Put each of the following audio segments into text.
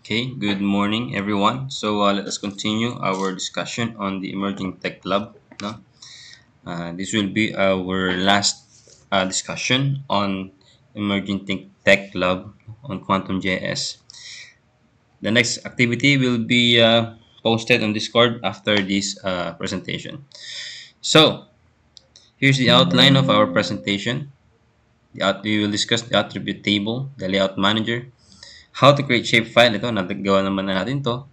Okay, good morning, everyone. Let us continue our discussion on the Emerging Tech Lab. No? This will be our last discussion on Emerging Tech Lab on Quantum JS. The next activity will be posted on Discord after this presentation. So, here's the outline of our presentation. We will discuss the attribute table, the layout manager, how to create shapefile. Ito, nagawa naman na natin to.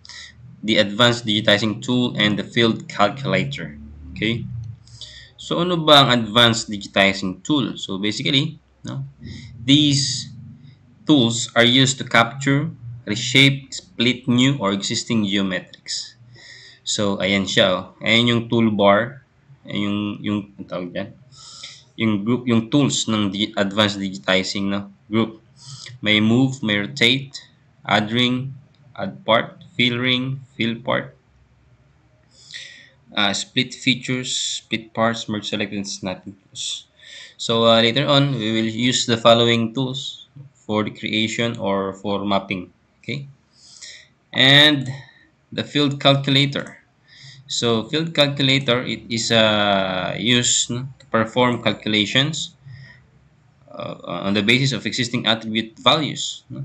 The advanced digitizing tool and the field calculator. Okay? So ano ba ang advanced digitizing tool? So basically, no, these tools are used to capture, reshape, split new or existing geometrics. So ayan siya, oh. Ayan yung toolbar, ayan yung ang tawag diyan, yung group, yung tools ng advanced digitizing na group. May move, may rotate, add ring, add part, fill ring, fill part, split features, split parts, merge select, and snapping tools. So later on, we will use the following tools for the creation or for mapping. Okay, and the field calculator. So field calculator, it is used, no, to perform calculations on the basis of existing attribute values, no,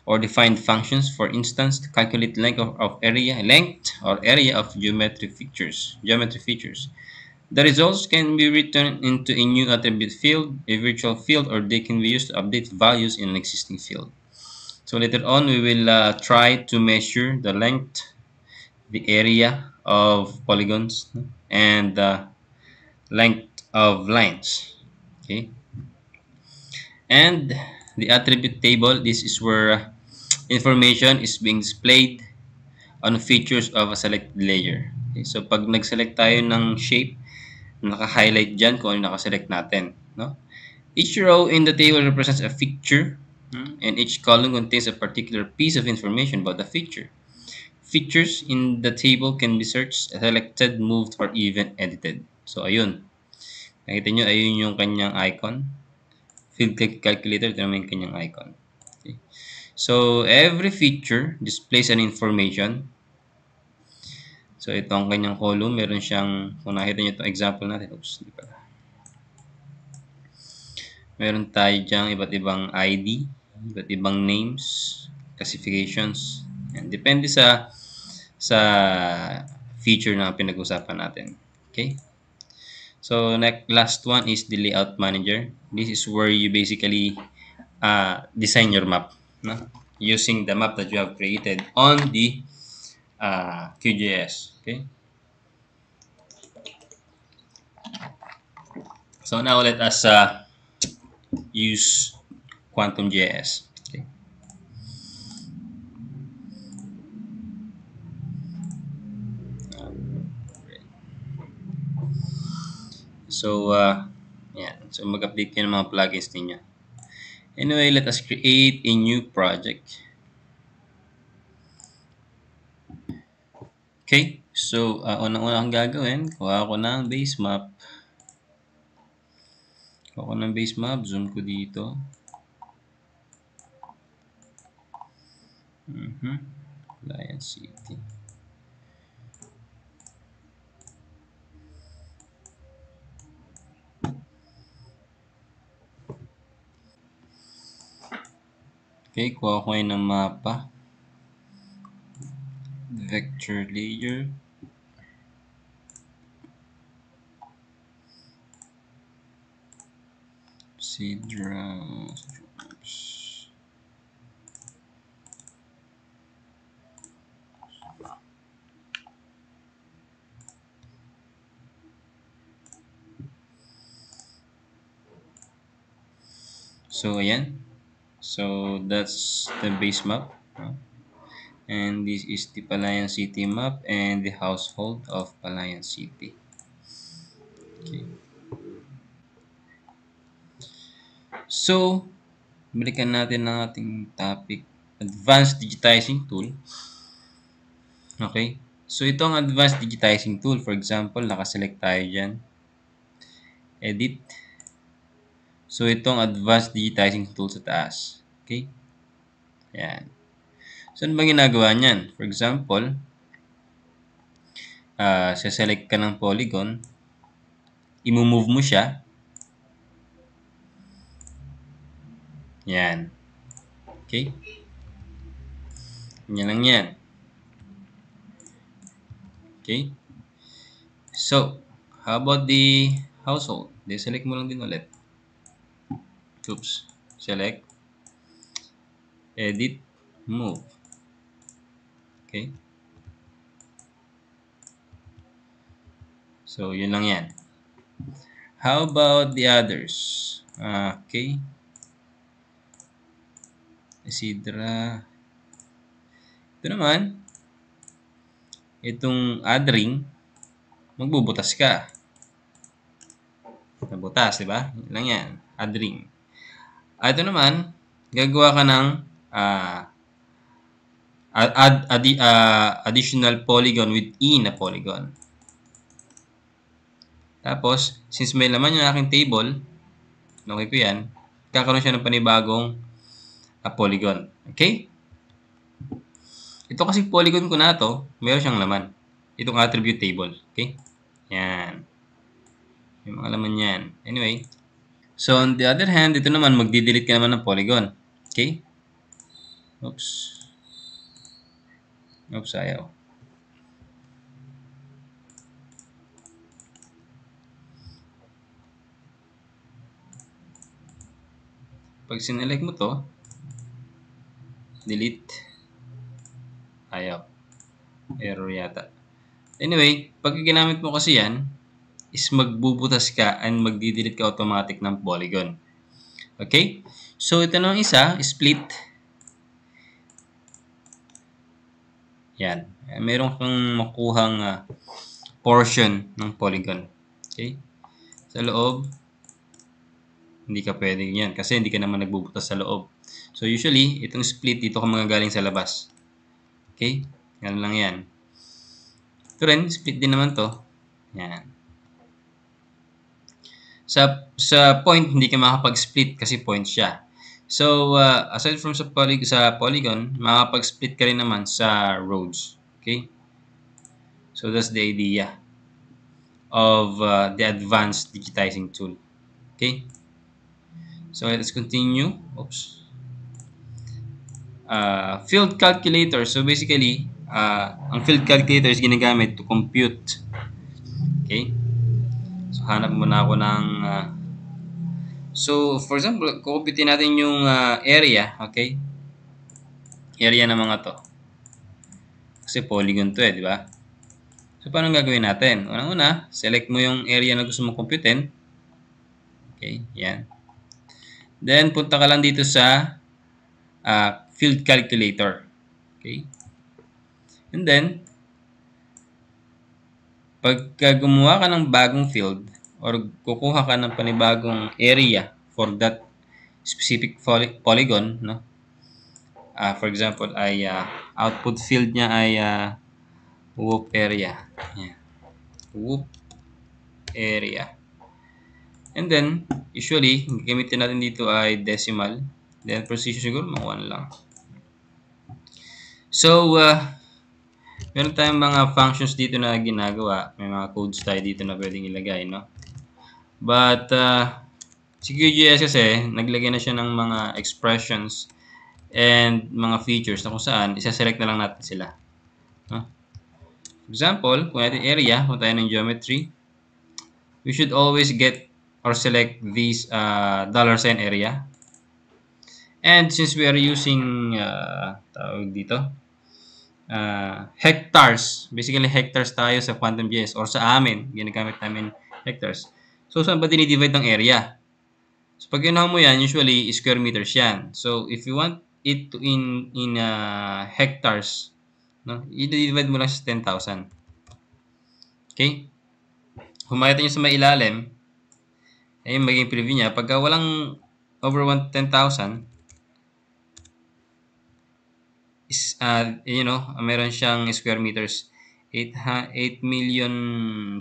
or define functions. For instance, to calculate length or area of geometry features. The results can be written into a new attribute field, a virtual field, or they can be used to update values in an existing field. So later on, we will try to measure the length, the area of polygons, and the length of lines. Okay, and the attribute table. This is where information is being displayed on features of a selected layer. Okay, so pag nag-select tayo ng shape, naka-highlight dyan kung ano nakaselect natin. No? Each row in the table represents a feature, and each column contains a particular piece of information about the feature. Features in the table can be searched, selected, moved, or even edited. So, ayun. Nakita nyo, ayun yung kanyang icon. Field calculator, ito naman yung kanyang icon. Okay. So, every feature displays an information. So, ito ang kanyang column. Meron siyang, kung nakita nyo itong example natin. Oops, di pala. Meron tayo diyang iba't ibang ID, iba't ibang names, classifications, and depende sa feature na pinag-usapan natin. Okay? So, last one is the layout manager. This is where you basically design your map, no? Using the map that you have created on the QGIS. Okay? So, now let us use Quantum JS. Okay? So, yeah. So, mag-update kayo ng mga plugins ninyo. Anyway, let us create a new project. Okay. So, unang-una ang gagawin, kuha ko ng base map. Kuha ko ng base map. Zoom ko dito. Lion City. Okay, kuha ko ngayon ng mapa. Vector layer. Sidra. So, ayan. So, that's the base map. And this is the Palayan City map and the household of Palayan City. Okay. So, balikan natin ang ating topic, Advanced Digitizing Tool. Okay. So, ito ang Advanced Digitizing Tool. For example, nakaselect tayo dyan. Edit. So, ito ang Advanced Digitizing Tool sa taas. Okay. Ayan. So, ano ba ginagawa niyan? For example, select ka ng polygon, i-move mo siya. Yan. Okay? Yan lang yan. Okay? So, how about the household? Select mo lang din ulit. Oops. Select, edit, move. Okay? So, yun lang yan. How about the others? Okay. Isidra. Ito naman, itong add ring, magbubutas ka. Nabutas, di ba? Yun lang yan. Add ring. Ito naman, gagawa ka ng additional polygon within a polygon. Tapos, since may laman yung aking table, okay ko yan, kakaroon siya ng panibagong polygon. Okay? Ito kasi polygon ko na to, meron siyang laman. Itong attribute table. Okay? Yan. May mga laman yan. Anyway. So, on the other hand, ito naman, magdi-delete ka naman ng polygon. Okay? Oops. Oops, ayaw. Pag sinelect mo to, delete. Ayaw. Error yata. Anyway, pag ginamit mo kasi yan, is magbubutas ka and magdi-delete ka automatic ng polygon. Okay? So, ito na isa, split. Yan. Meron kang makuhang portion ng polygon. Okay? Sa loob, hindi ka pwedeng yan kasi hindi ka naman nagbubutas sa loob. So, usually, itong split, dito ka magagaling sa labas. Okay? Yan lang yan. Ito rin, split din naman to. Yan. Sa point, hindi ka makapag-split kasi point siya. So, aside from sa polygon, makapag-split ka rin naman sa roads. Okay? So, that's the idea of the advanced digitizing tool. Okay? So, let's continue. Oops. Field calculator. So, basically, ang field calculator is ginagamit to compute. Okay? So, hanap muna ako ng so, for example, kukumputin natin yung area, okay? Area ng mga to. Kasi polygon to di ba? So, paano gagawin natin? Unang-una, select mo yung area na gusto mong computein. Okay, yan. Then, punta ka lang dito sa field calculator. Okay? And then, pagka gumawa ka ng bagong field or kukuha ka ng panibagong area for that specific polygon, no? For example, ay output field niya ay whoop area. Yeah. Whoop area. And then, usually, gamitin natin dito ay decimal. Then, precision siguro, mga 1 lang. So, meron tayong mga functions dito na ginagawa. May mga codes tayo dito na pwedeng ilagay, no? But, si QGIS kasi, naglagay na siya ng mga expressions and mga features na kung saan, isa-select na lang natin sila. No? For example, kung natin area, kung tayo ng geometry, we should always get or select this $sign area. And since we are using, tawag dito, hectares, basically hectares tayo sa QuantumJS or sa amin, ginagamit namin hectares. So, saan ba dinidivide ng area? So, pag ginawa mo yan, usually, square meters yan. So, if you want it to in hectares, no, i-divide mo lang sa 10,000. Okay? Kung makita nyo sa may ilalim, ayun maging preview niya. Pagka walang over 10,000, is, meron siyang square meters. 8 million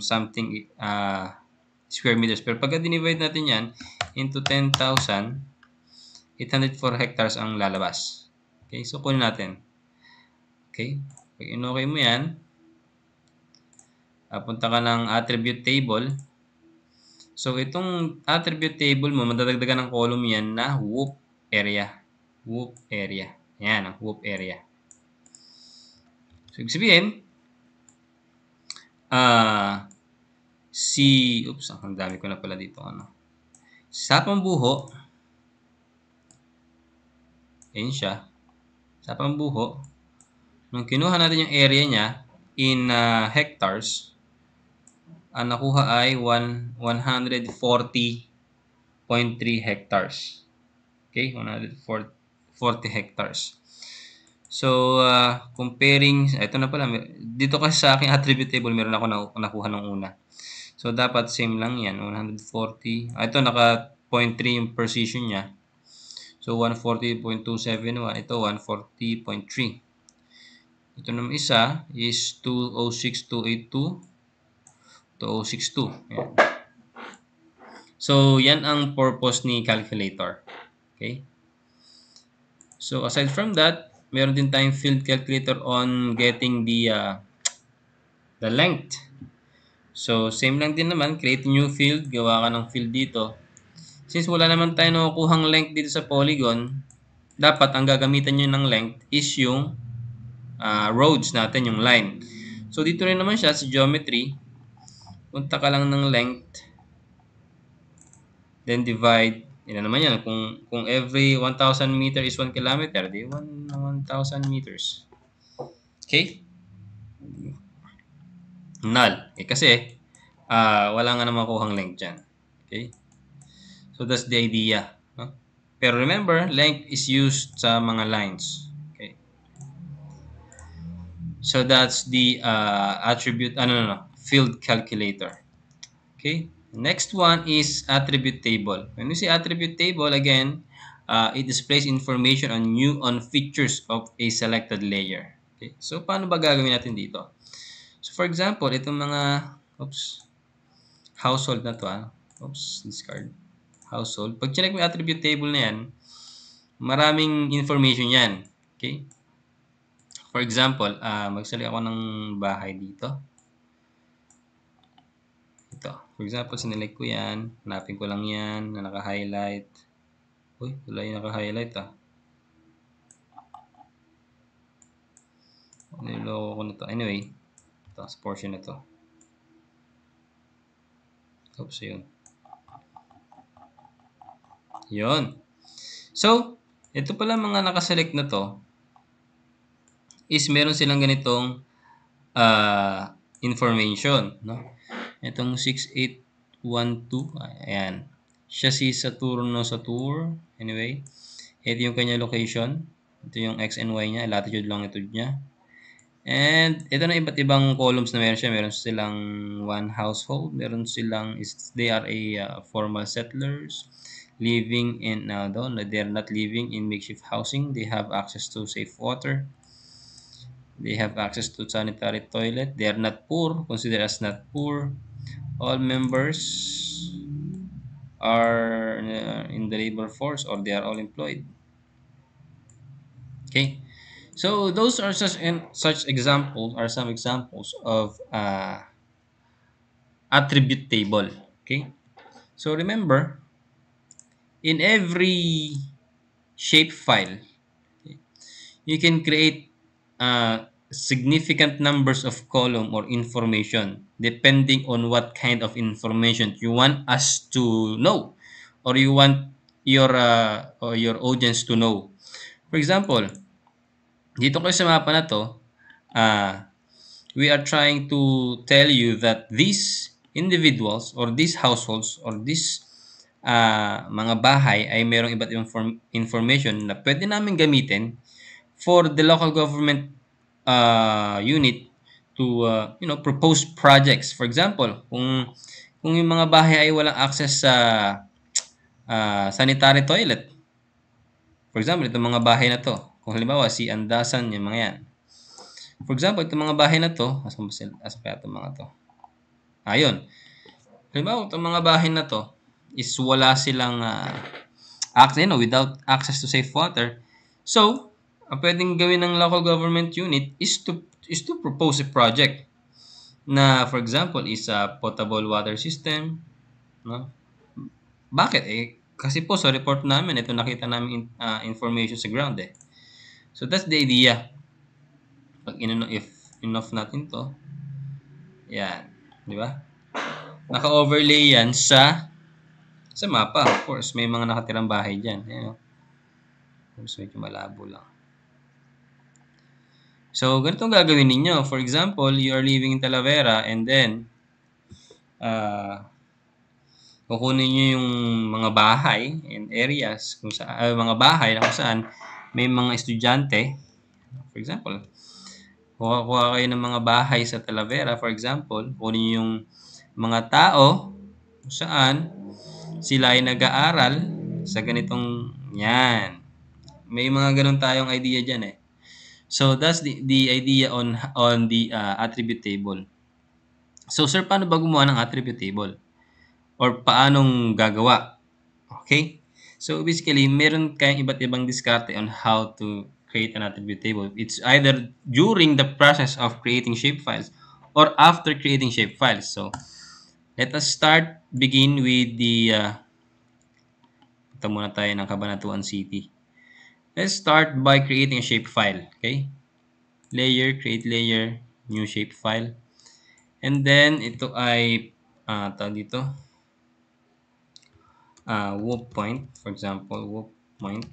something square meters. Pero pagka dinivide natin yan into 10,000, 804 hectares ang lalabas. Okay, so kunin natin. Okay? Pag in-okay mo yan, punta ka ng attribute table. So, itong attribute table mo, madadagdagan ng column yan na whoop area. Whoop area. Yan, ang whoop area. So, ibig sabihin, oops, ang dami ko na pala dito, sa pambuho, ayun siya, sa pambuho, nung kinuha natin yung area niya in hectares, ang nakuha ay 140.3 hectares. Okay, 140 hectares. So, comparing, ito na pala, dito kasi sa aking attribute table, meron ako nakuha ng una. So, dapat same lang yan, 140. Ito, naka 0.3 yung precision niya. So, 140.271. Ito, 140.3. Ito naman isa is 206.282. 206.2. Ayan. So, yan ang purpose ni calculator. Okay? So, aside from that, meron din tayong field calculator on getting the length. So, same lang din naman. Create new field. Gawa ka ng field dito. Since wala naman tayo nakukuhang length dito sa polygon, dapat ang gagamitan nyo ng length is yung roads natin, yung line. So, dito rin naman siya sa geometry. Punta ka lang ng length. Then divide. Yan naman yan. Kung every 1,000 meter is 1 kilometer, di 1,000 meters. Okay? Null. Kasi, wala nga na makuhang length dyan. Okay? So, that's the idea. No? Pero remember, length is used sa mga lines. Okay? So, that's the attribute, field calculator. Okay? Next one is attribute table. When we say attribute table, again, it displays information on features of a selected layer. Okay? So, paano ba gagawin natin dito? So, for example, itong mga, household na to, discard. Household. Pag chinek mo yung attribute table na yan, maraming information yan. Okay? For example, magsalita ako ng bahay dito. Ito. For example, sinelect ko yan. Hanapin ko lang yan na naka-highlight. Uy, wala yung naka-highlight Niloko ko na to. Anyway, ito, sa portion na to. Oops, yun. Yun. So, ito pala mga nakaselect na to is meron silang ganitong information. No? Itong 6812, ayan. Siya si Saturno Saturn. Anyway, ito yung kanya location. Ito yung X and Y niya, latitude, longitude niya. And ito na iba't ibang columns na meron siya. Meron silang one household. Meron silang, they are a formal settlers living in, they're not living in makeshift housing. They have access to safe water. They have access to sanitary toilet. They are not poor, considered as not poor. All members are in the labor force or they are all employed. Okay, so those are such examples, are some examples of attribute table. Okay, so remember, in every shapefile, you can create significant numbers of column or information depending on what kind of information you want us to know or you want your audience to know. For example, dito kayo sa mapa na to, we are trying to tell you that these individuals or these households or these mga bahay ay mayroong iba't ibang information na pwede namin gamitin for the local government unit to propose projects. For example, kung yung mga bahay ay walang access sa sanitary toilet. For example, itong mga bahay na to. Kung halimbawa, si Andasan, yung mga yan. For example, itong mga bahay na to, asan kaya itong mga to? Ayun. Halimbawa, itong mga bahay na to is wala silang access, without access to safe water. So, ang pwedeng gawin ng local government unit is to propose a project na for example is a potable water system, no? Bakit? Kasi po sa report namin ito nakita namin information sa ground, eh. So that's the idea. Pag if enough natin 'to, 'yan, 'di ba? Naka-overlay 'yan sa mapa. Of course, may mga nakatirang bahay diyan, ayan, oh. Tapos medyo malabo lang. So, ganito ang gagawin ninyo. For example, you are living in Talavera and then kukunin niyo yung mga bahay and areas kung saan mga bahay na kung saan may mga estudyante. For example, kuha kayo ng mga bahay sa Talavera, for example, kunin niyo yung mga tao kung saan sila ay nag-aaral sa ganitong yan. May mga ganun tayong idea diyan, eh. So that's the idea on the attribute table. So sir, paano ba gumawa ng attribute table? Or paanong gagawa? Okay? So basically, meron kayong iba't ibang diskarte on how to create an attribute table. It's either during the process of creating shapefiles or after creating shapefiles. So let us begin with the punta muna tayo ng Cabanatuan City. Let's start by creating a shapefile. Okay? Layer, create layer, new shapefile. And then, ito ay, tawag dito, whoop point. For example, whoop point.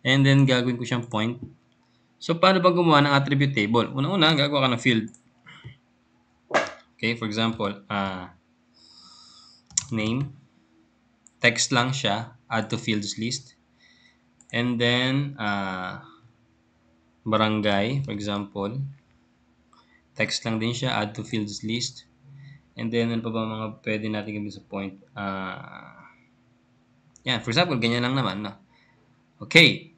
And then, gagawin ko siyang point. So, paano ba gumawa ng attribute table? Una-una, gagawa ka ng field. Okay, for example, name. Text lang siya. Add to fields list. And then, barangay, for example. Text lang din siya, add to fields list. And then, ano pa ba mga pwede natin gawin sa point? Yan, for example, ganyan lang naman, no? Okay.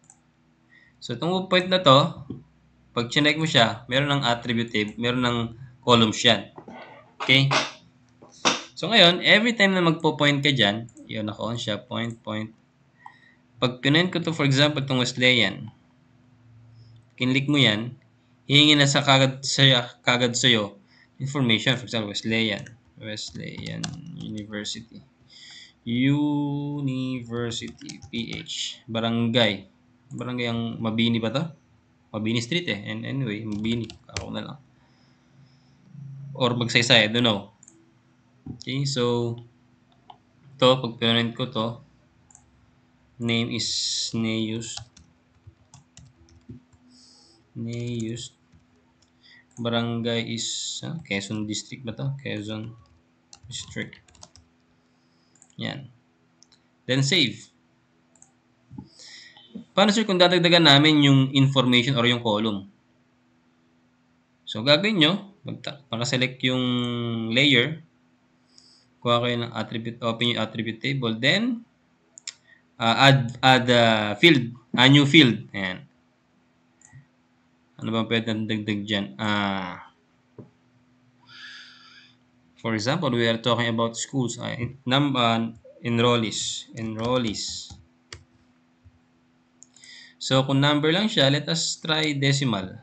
So, itong point na to, pag chinek mo siya, meron ng attribute table, meron ng columns yan. Okay? So, ngayon, every time na magpo-point ka dyan, yun, naka-on siya, point. Pag pinoint ko to, for example, itong Wesleyan, kinlik mo yan, hihingi na kagad sa'yo information. For example, Wesleyan University, PH. Barangay ang Mabini ba to? Mabini Street, eh. And anyway, Mabini. Ako na lang. Or Magsaysay, I don't know. Okay, so to, pag pinrint ko to, name is Neus. Barangay is Quezon District ba to? Quezon District. Yan. Then save. Paano sir kung dadagdagan namin yung information or yung column? So gagawin nyo, maka-select yung layer, kuha kayo ng attribute, open yung attribute table, then add field, a new field. Ayan. Ano ba pwede natin dagdag dyan? For example, we are talking about schools. Enrollees. So, kung number lang siya, let us try decimal.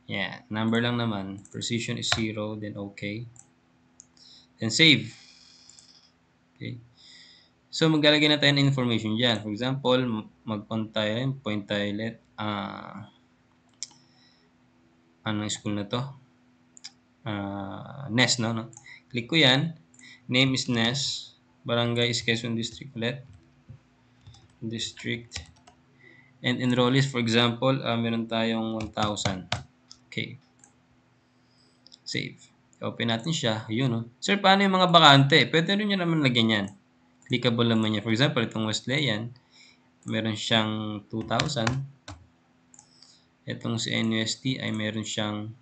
Yeah, number lang naman. Precision is 0, then okay. Then save. Okay. So, maglalagay na tayo ng information dyan. For example, mag-point tayo ulit. Anong school na to? Nest, no? Click ko yan. Name is Nest. Barangay is Quezon District ulit. District. And enrollees, for example, meron tayong 1,000. Okay. Save. Open natin siya. Yun, no? Sir, paano yung mga bakante? Pwede rin nyo naman lagyan yan. Clickable naman yan. For example, itong Wesleyan, meron siyang 2,000. Itong si NUST ay meron siyang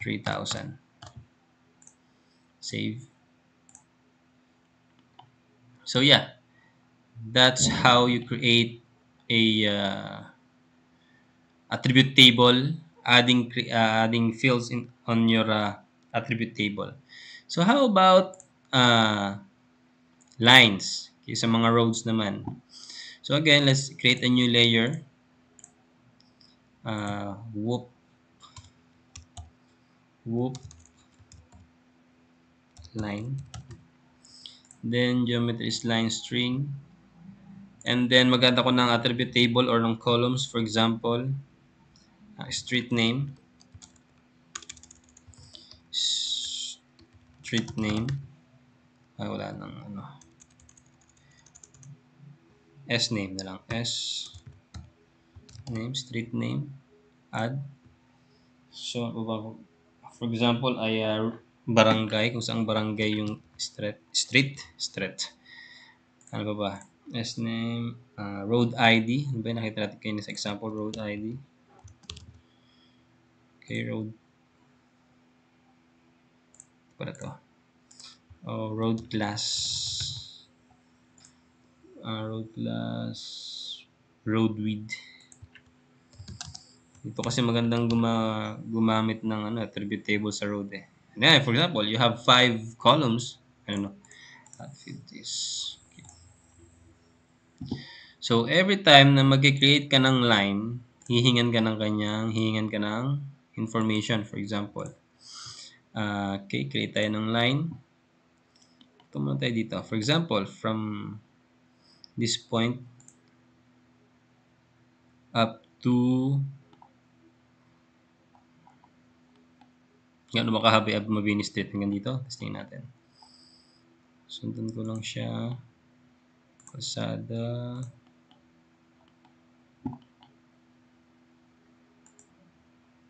3,000. Save. So, yeah. That's how you create a attribute table, adding fields on your attribute table. So how about lines? Okay, sa mga roads naman. So again, let's create a new layer. whoop whoop line, then geometry is line string, and then maganda ko ng attribute table or ng columns. For example, street name, street name, wala nang ano, s name na lang, s name, street name, add. So for example ay barangay, kung saan barangay yung street, ano ba ba, s name, road ID, ano ba yung nakita natin kayo sa example, road ID. Okay, road para to, road class, road width. Ito kasi magandang gumamit ng ano, attribute table sa road eh. And then, for example, you have 5 columns. I don't know. Fit this. Okay. So, every time na mag-create ka ng line, hihingan ka ng information. For example, okay, create tayo ng line. Ito muna tayo dito. For example, from this point up to yan, makahabi ab Mabini Street hanggang dito. Testing natin. Sundan ko lang siya. Kalsada.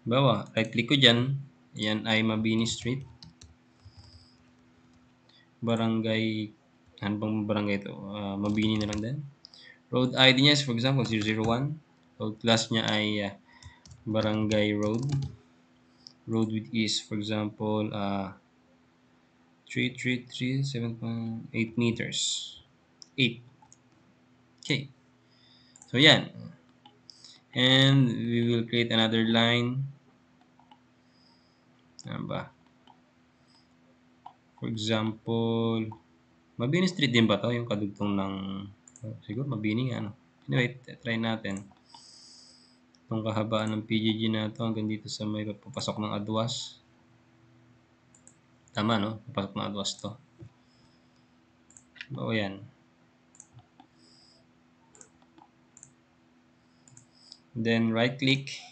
Bawa, right click ko dyan. Yan ay Mabini Street. Barangay, ano bang barangay ito? Mabini na lang din. Road ID niya is for example 001. Road class niya ay Barangay Road. Road width is for example 7.8 meters. 8. Okay. So yan. And we will create another line. Ano ba? For example, Mabini Street din ba to? Yung kadugtong ng siguro Mabini nga, ano. Anyway, try natin. Itong kahabaan ng PJG na to hanggang dito sa may papasok ng Adwas. Tama, no? Papasok ng Adwas to. O yan. Then right click.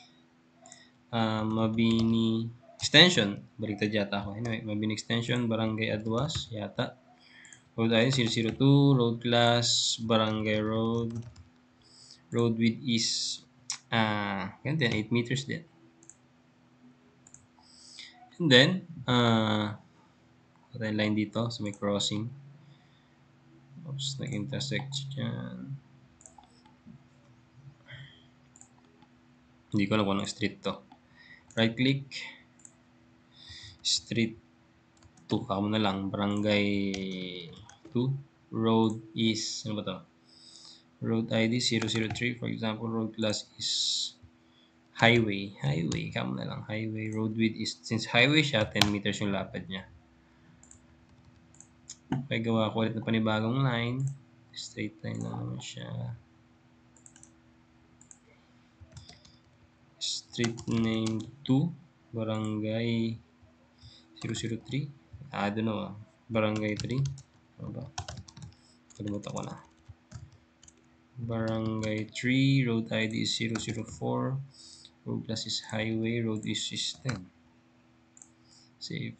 Mabini Extension. Baliktad yata ako. Anyway, Mabini Extension, Barangay Adwas, yata. Road ID 002, road class, Barangay Road. Road width is ganito yan, 8 meters din. And then, patay line dito sa may crossing. Oops, nag-intersect dyan. Hindi ko alam kung anong street to. Right click. Street 2. Ako na lang. Barangay 2. Road is, ano ba to? Road ID 003. For example, road class is highway. Highway. Kamo na lang. Highway. Road width is, since highway siya, 10 meters yung lapad niya. Okay, gawa ko ulit na panibagong line. Straight line lang naman siya. Street name 2. Barangay 003. I don't know. Barangay 3. Ano ba? Kalimutan ko na. Barangay 3. Road ID is 004. Road class is highway. Road is 10. Save.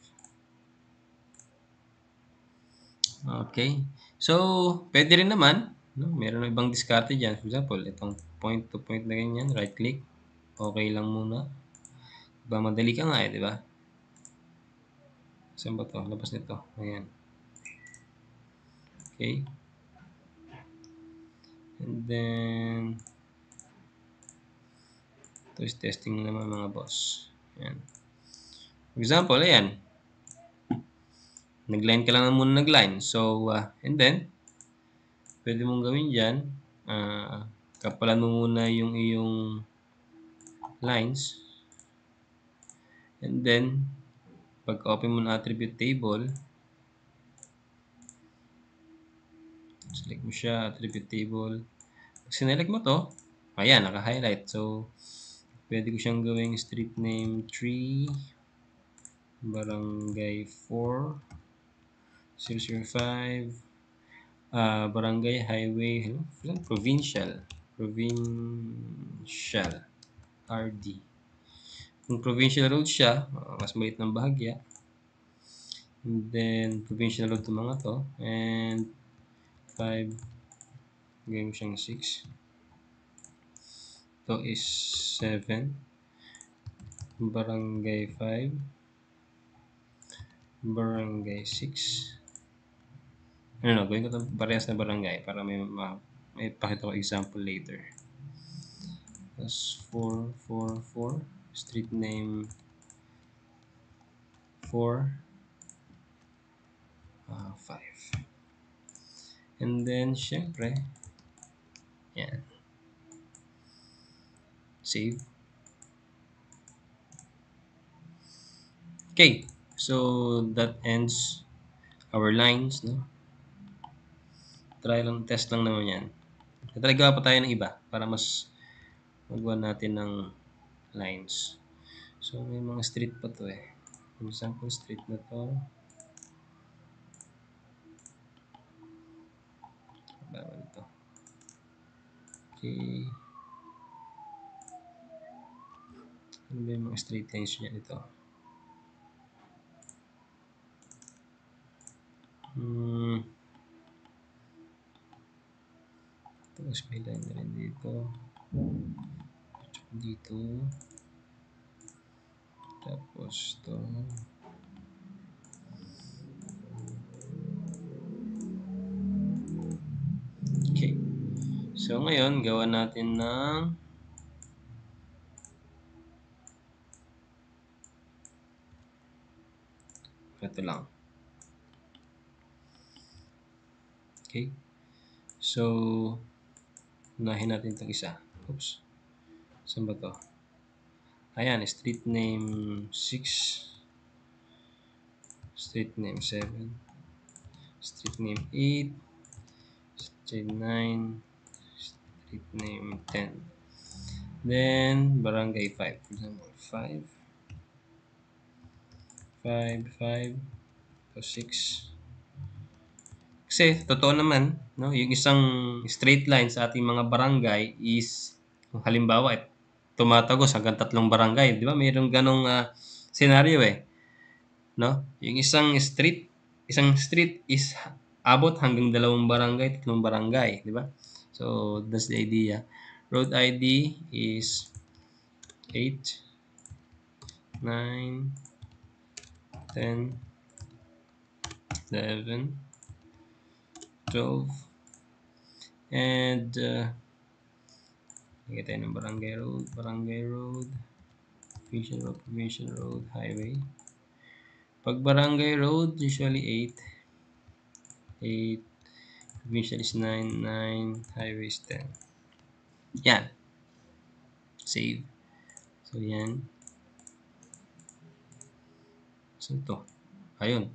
Okay. So, pwede rin naman. No? Meron na ibang diskarte dyan. For example, itong point to point na ganyan. Right click. Okay lang muna. Diba, madali ka nga eh, di ba? Saan ba to? Labas nito. Ayan. Okay. And then, ito is testing naman mga boss. Ayan. For example, ayan. Nag-line ka lang muna nag-line. So, and then, pwede mong gawin dyan. Kapalan mo muna yung iyong lines. And then, pag-open mo ng attribute table, select mo siya, attribute table. Pag sinelect mo to, ayan, naka-highlight. So, Pwede ko siyang gawing street name 3, barangay 4005, barangay, highway, provincial, RD. Kung provincial road siya, mas maliit ng bahagya. And then, provincial road itong mga to. And 5, gawin ko siyang 6. Ito is 7. Barangay 5. Barangay 6. Ano, gawin ko ito parehas na barangay para may pakita ko example later. Plus 444. Street name 4. 5. And then, syempre, yan. Save. Okay, so that ends our lines, no? Try lang, test lang naman yan. Tatalaga pa tayo ng iba para mas magawa natin ng lines. So, may mga street pa to eh. For example, street na to. Bawal to. Okay. Ano ba yung mga straight lines niya dito? Tapos may line na rin dito. Dito. Tapos to. Okay. So, ngayon, gawa natin ng ito lang. Okay. So, unahin natin itong isa. Oops. Saan ba to? Ayan, street name 6. Street name 7. Street name 8. Street 9. Street name 10. Then, barangay 5. For example, 5. 5. So, 6. Kasi, totoo naman, no? Yung isang straight line sa ating mga barangay is, halimbawa, tumatagos hanggang 3 barangay. Di ba? Mayroong ganong senaryo eh. No? Yung isang street is abot hanggang 2 barangay, 3 barangay. Di ba? So, that's the idea. Road ID is 8, 9, 10, 11, 12, and tayo ng barangay road, provincial road, highway. Pag barangay road, usually 8, provincial is 9, highway is 10. Yan. Save. So, yan. Saan to? Ayun.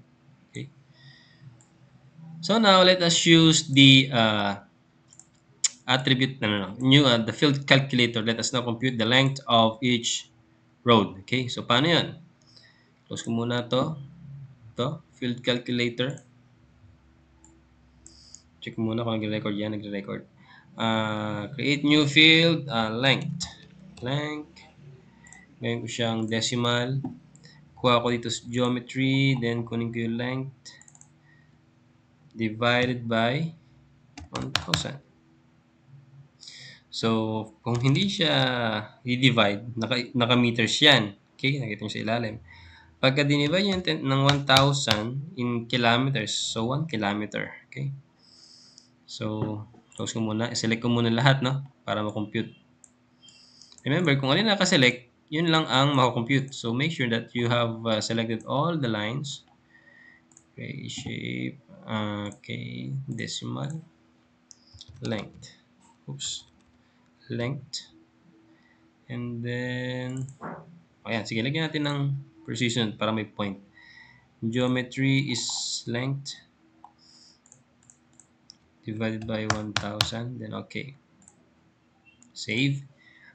Okay. So, now, let us use the attribute, the field calculator. Let us now compute the length of each road. Okay. So, paano yan? Close ko muna to. Ito, field calculator. Check muna kung nagre-record yan. Nagre-record. Create new field, length. Ngayon ko siyang decimal. Kuha ko dito sa geometry. Then, kunin ko yung length. Divided by 1,000. So, kung hindi siya i-divide, naka-meters yan. Okay, nakita nyo sa ilalim. Pagka dinivide nyo ng 1,000 in kilometers, so 1 kilometer. Okay. So, close ko muna. I-select ko muna lahat, no? Para ma-compute. Remember, kung alin naka-select, yun lang ang mako-compute. So, make sure that you have selected all the lines. Okay, shape. Okay, decimal. Length. Oops. Length. And then, ayan, sige, lagyan natin ng precision para may point. Geometry is length divided by 1,000. Then, okay. Save.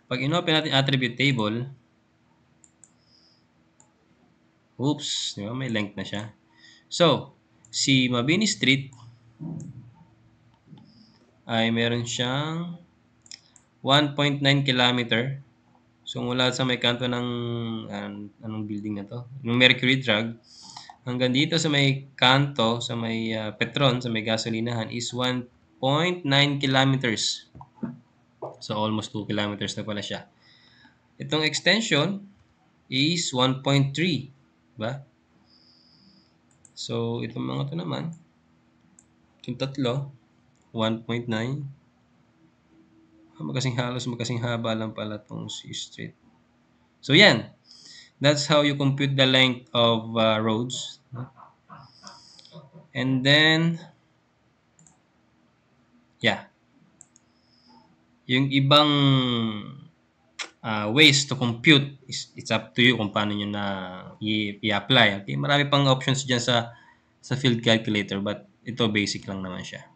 Pag inopen natin attribute table, oops, di ba? May length na siya. So, si Mabini Street ay meron siyang 1.9 kilometer. So, mula sa may kanto ng anong building na to? Yung Mercury Drug, hanggang dito sa may kanto, sa may Petron, sa may gasolinahan is 1.9 kilometers. So, almost 2 kilometers na pala siya. Itong extension is 1.3. Diba? So, itong mga to naman, yung tatlo, 1.9. Magkasing haba lang pala itong C Street. So, yan. That's how you compute the length of roads. And then, yeah. Yung ibang ways to compute it's up to you kung paano nyo na i-apply. Okay? Marami pang options dyan sa field calculator, but ito basic lang naman siya.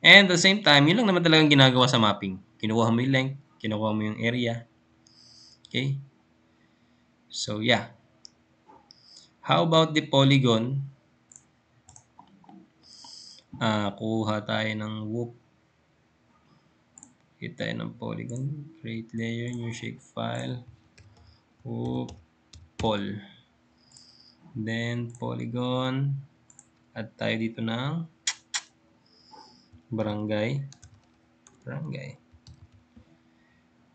And at the same time, yun lang naman talagang ginagawa sa mapping. Kinukuha mo yung length, kinukuha mo yung area. Okay? So, yeah. How about the polygon? Kuha tayo ng whoop. Create tayo ng polygon. Create layer, new shapefile. Whoop, poly. Then, polygon. Add tayo dito ng barangay.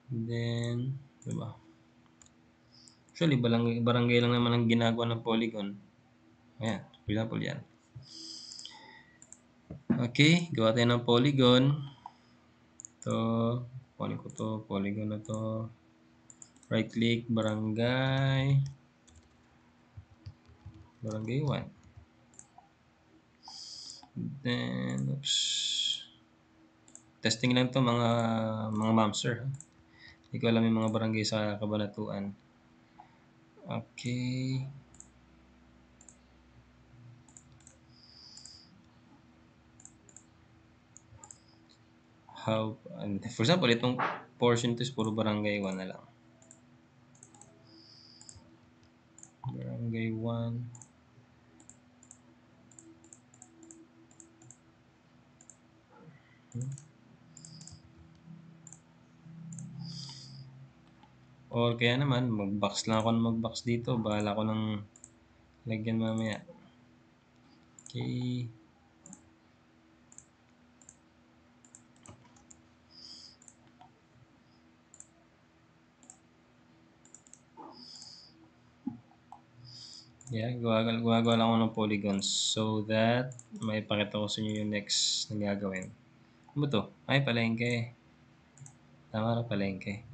Then, diba? Actually, barangay lang naman ang ginagawa ng polygon. Ayan, for example yan. Okay, gawa tayo ng polygon. Ito, kunin ko to, polygon na to. Right click, barangay. Barangay 1. Then, oops. Testing lang to mga mamser. Hindi ko alam yung mga barangay sa Cabanatuan. Okay. For example, itong portion to is puro barangay 1 na lang. Barangay 1. Or kaya naman, mag-box lang ako ng mag-box dito. Bahala ko ng lagyan mamaya. Okay. Yeah, gumagawa lang ako ng polygons so that may pakita ko sa inyo yung next na gagawin. Ano ba to? Ay, palengke. Tama na, palengke.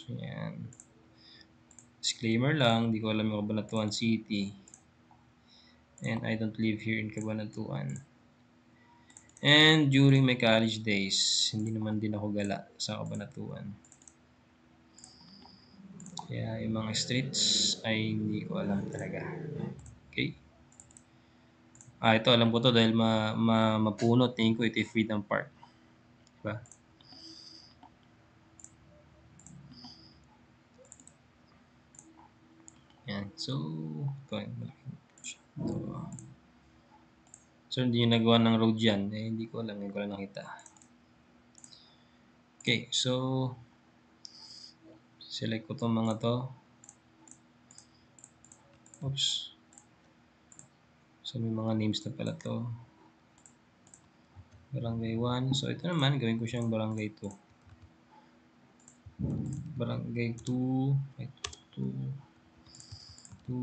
Yan. Disclaimer lang, di ko alam yung Cabanatuan City. And I don't live here in Cabanatuan. And during my college days, hindi naman din ako gala sa Cabanatuan. Kaya yung mga streets ay hindi ko alam talaga. Okay? Ito alam ko to dahil mapuno. Tingin ko ito yung Freedom Park. Diba? Yan. So, ito. So, hindi yung nagawa ng road yan. Hindi ko alam. Hindi ko lang nakita. Okay. So, select ko itong mga to. Oops. So, may mga names na pala to. Barangay 1. So, ito naman, gawin ko siyang barangay 2. Barangay 2. 2.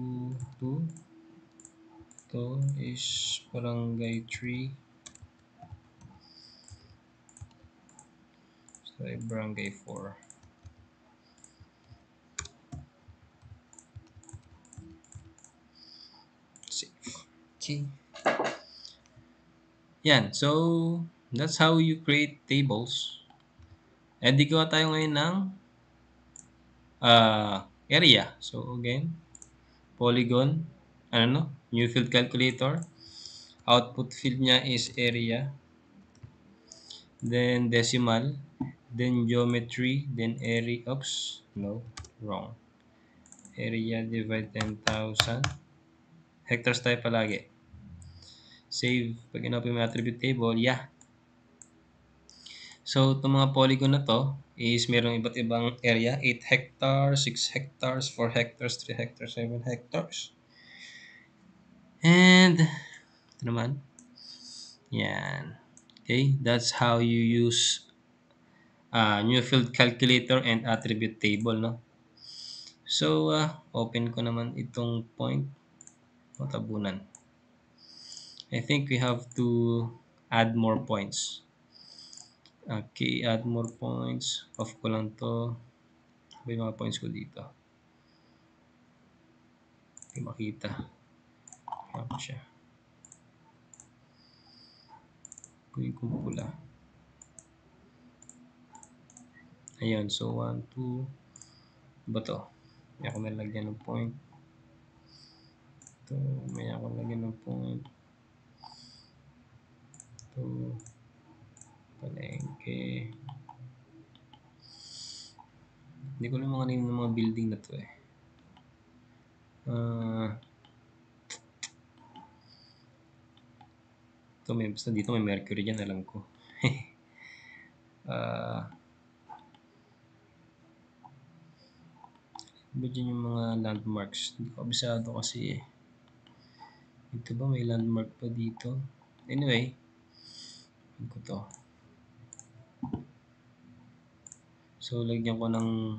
Ito is barangay 3. So, barangay 4. Okay. Yan. So, that's how you create tables. And di gawa tayo ngayon ng area. So, again, polygon. Ano no? New field calculator. Output field niya is area, then decimal, then geometry, then area. Oops, no, wrong. Area divide 10,000. Hectares tayo palagi. Save. Pag in-open mo yung attribute table, yeah. So, itong mga polygon na to is merong iba't ibang area. 8 hectares, 6 hectares, 4 hectares, 3 hectares, 7 hectares. And, ito naman. Yan. Okay, that's how you use new field calculator and attribute table, no? So, open ko naman itong point. Tabunan. I think we have to add more points. Okay, add more points. Off ko lang to. Ano yung mga points ko dito? Hindi makita. Ano siya? Kunin ko pula. Ayan, so 1, 2. Ba to? May ako nalagyan ng point. Ito, may ako nalagyan ng point. Ito, palengke. Hindi ko lang mga name ng mga building na to eh. Ito, may, basta dito may Mercury dyan, alam ko. Ba dyan yung mga landmarks? Hindi ko abisado kasi eh. Ito ba may landmark pa dito? Anyway, ko to. So, lagyan ko ng...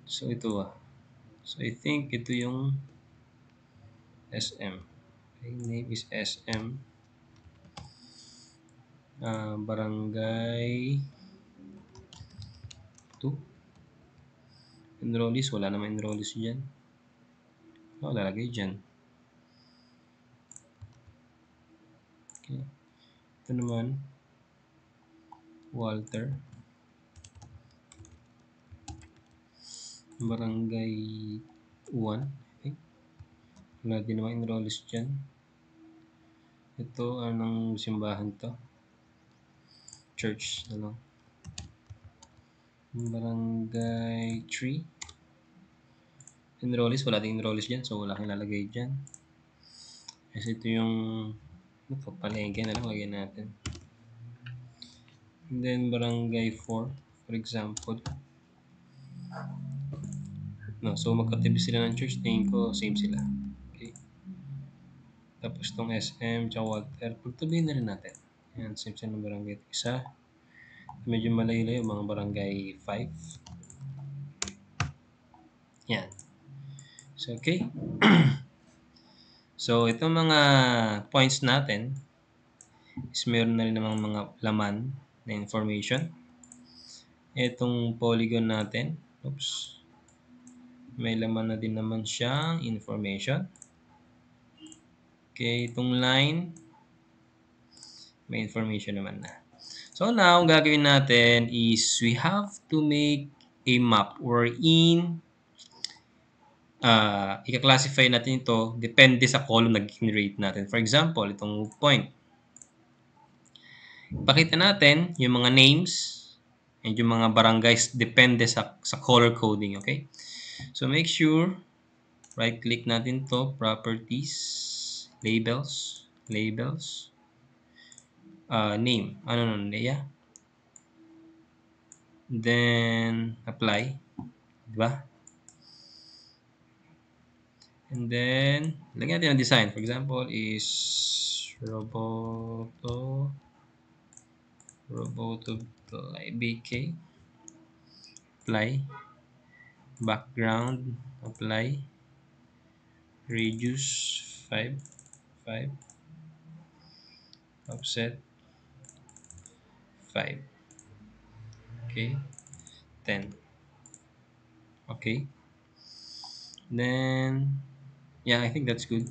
So, ito So, I think ito yung SM. Okay, name is SM. Barangay 2. Enrollees. Wala naman enrollees dyan. Lalagay dyan. Okay. Ito naman. Walter. Barangay 1. Okay. Wala din naman enrollees dyan. Ito, anong simbahan to? Church. Ano? Barangay 3. Enrollees. Wala din enrollees dyan. So, wala kang lalagay dyan. Kasi ito yung palengke na lang lagyan natin. And then, barangay 4. For example. No, so, magkatabi sila ng church. Tingin ko, same sila. Okay. Tapos, itong SM, tsaka Walter. Pagtabihin na rin natin. Ayan, same sila ng barangay. Isa. Medyo malayo-layo, mga barangay 5. Yan. So, okay. So, itong mga points natin is meron na rin namang mga laman na information. Itong polygon natin, oops, may laman na din naman siyang information. Okay, itong line, may information naman na. So, now, ang gagawin natin is we have to make a map wherein i-classify natin ito depende sa column na generate natin. For example, itong point. Pakita natin yung mga names and yung mga barangays depende sa color coding, okay? So, make sure right-click natin to, properties, labels, name, yeah. Then, apply, diba? And then, lagyan natin ang design. For example, is Roboto BK. Apply. Background. Apply. Radius 5. Offset 5. Okay. 10. Okay. Then, yeah, I think that's good.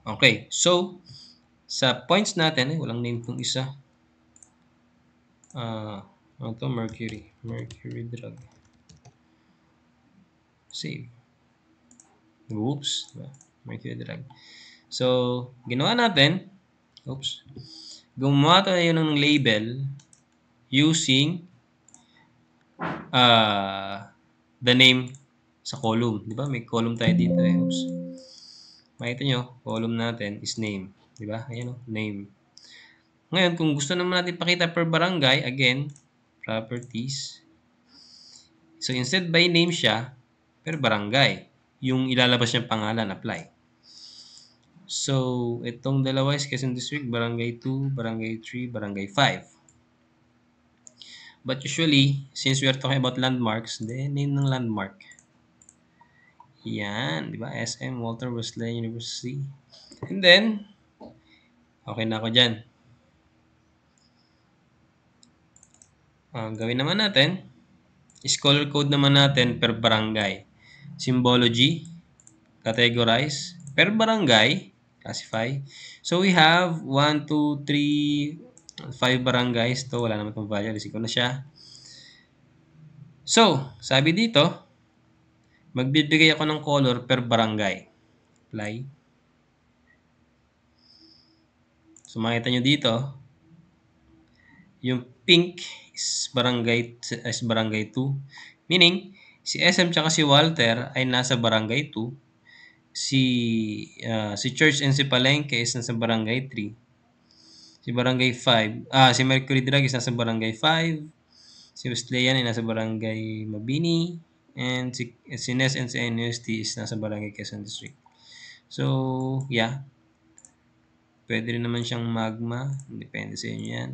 Okay. So, sa points natin, walang name itong isa. Ito, Mercury. Mercury drug. Save. Oops. Diba? Mercury drug. So, ginawa natin. Oops. Gumawa tayo ng label using the name sa column. Di ba? May column tayo dito eh. Oops. Makita nyo, column natin is name. Di ba? Ayan o, name. Ngayon, kung gusto naman natin pakita per barangay, again, properties. So, instead by name siya, per barangay. Yung ilalabas niyang pangalan, apply. So, itong dalawa is Quezon District, Barangay 2, Barangay 3, Barangay 5. But usually, since we are talking about landmarks, then name ng landmark. Yan, di ba? SM, Walter Wesleyan University. And then, okay na ako dyan. Gawin naman natin, is color code naman natin per barangay. Symbology, categorize, per barangay, classify. So, we have 1, 2, 3, 5 barangays. To wala naman itong value. Alisin ko na siya. So, sabi dito, magbibigay ako ng color per barangay. Apply. So, makita nyo dito, yung pink is barangay 2. Meaning, si SM tsaka si Walter ay nasa barangay 2. Si Church and si Palengke is nasa barangay 3. Si barangay 5, si Mercury Drug is nasa barangay 5. Si Wesleyan ay nasa barangay Mabini. And si Nes and si NUST is nasa barangay Quezon District. So, yeah. Pwede rin naman siyang magma. Depende sa inyo yan.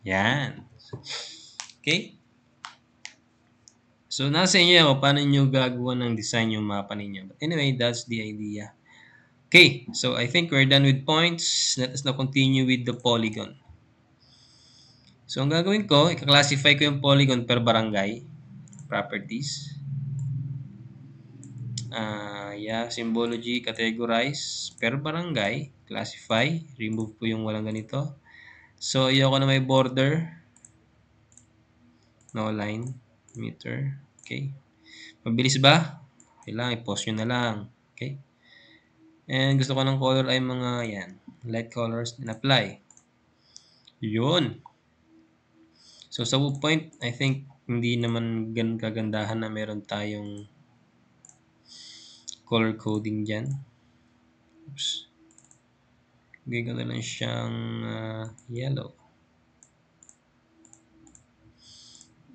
Yan. Okay? So, nasa inyo ako paano nyo gagawa ng design yung mapa ninyo. But anyway, that's the idea. Okay, so I think we're done with points. Let us now continue with the polygon. So, ang gagawin ko, i-classify ko yung polygon per barangay. Properties. Symbology, categorize, per barangay, classify, remove ko yung walang ganito. So, ayoko na may border. No line, meter. Okay. Mabilis ba? Kailangan i-pause nyo na lang. Okay. And gusto ko ng color ay mga yan. Light colors and apply. Yun. So, sa point, I think hindi naman kagandahan na meron tayong color coding dyan. Oops. Gawin ko na lang siyang yellow.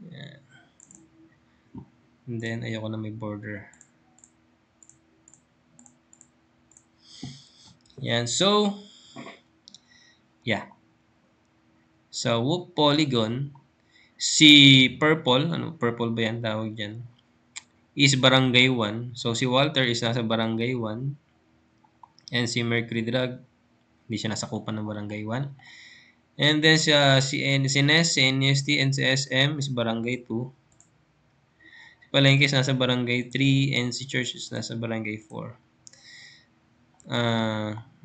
Yan. And then, ayoko na may border. Yan. So, yeah. Sa Whoop Polygon, si Purple, purple ba yan tawag dyan? Is Barangay 1. So, si Walter is nasa Barangay 1. And si Mercury Drug, hindi siya nasakupan ng Barangay 1. And then si Nes, si NUST, and si SM is Barangay 2. Si Palengke is nasa Barangay 3. And si Church is nasa Barangay 4.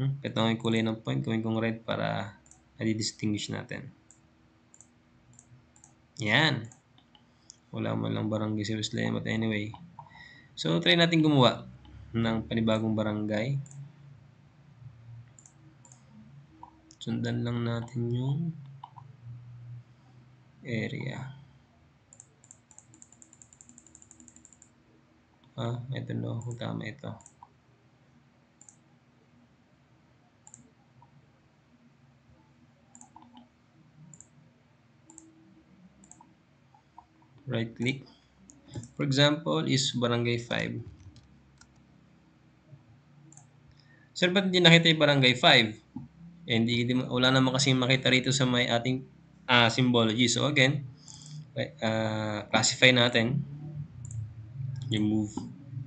Ito ang kulay ng point. Gawin kong red para na-distinguish natin. Yan. Wala mo lang barangay si Wesleyan. But anyway. So, try natin gumawa ng panibagong barangay. Sundan lang natin yung area. Ito no. Kung tama ito. Right click. For example, is Barangay 5. Sir, ba't hindi nakita yung Barangay 5? Wala naman kasi makita rito sa may ating symbology. So again, classify natin. Remove.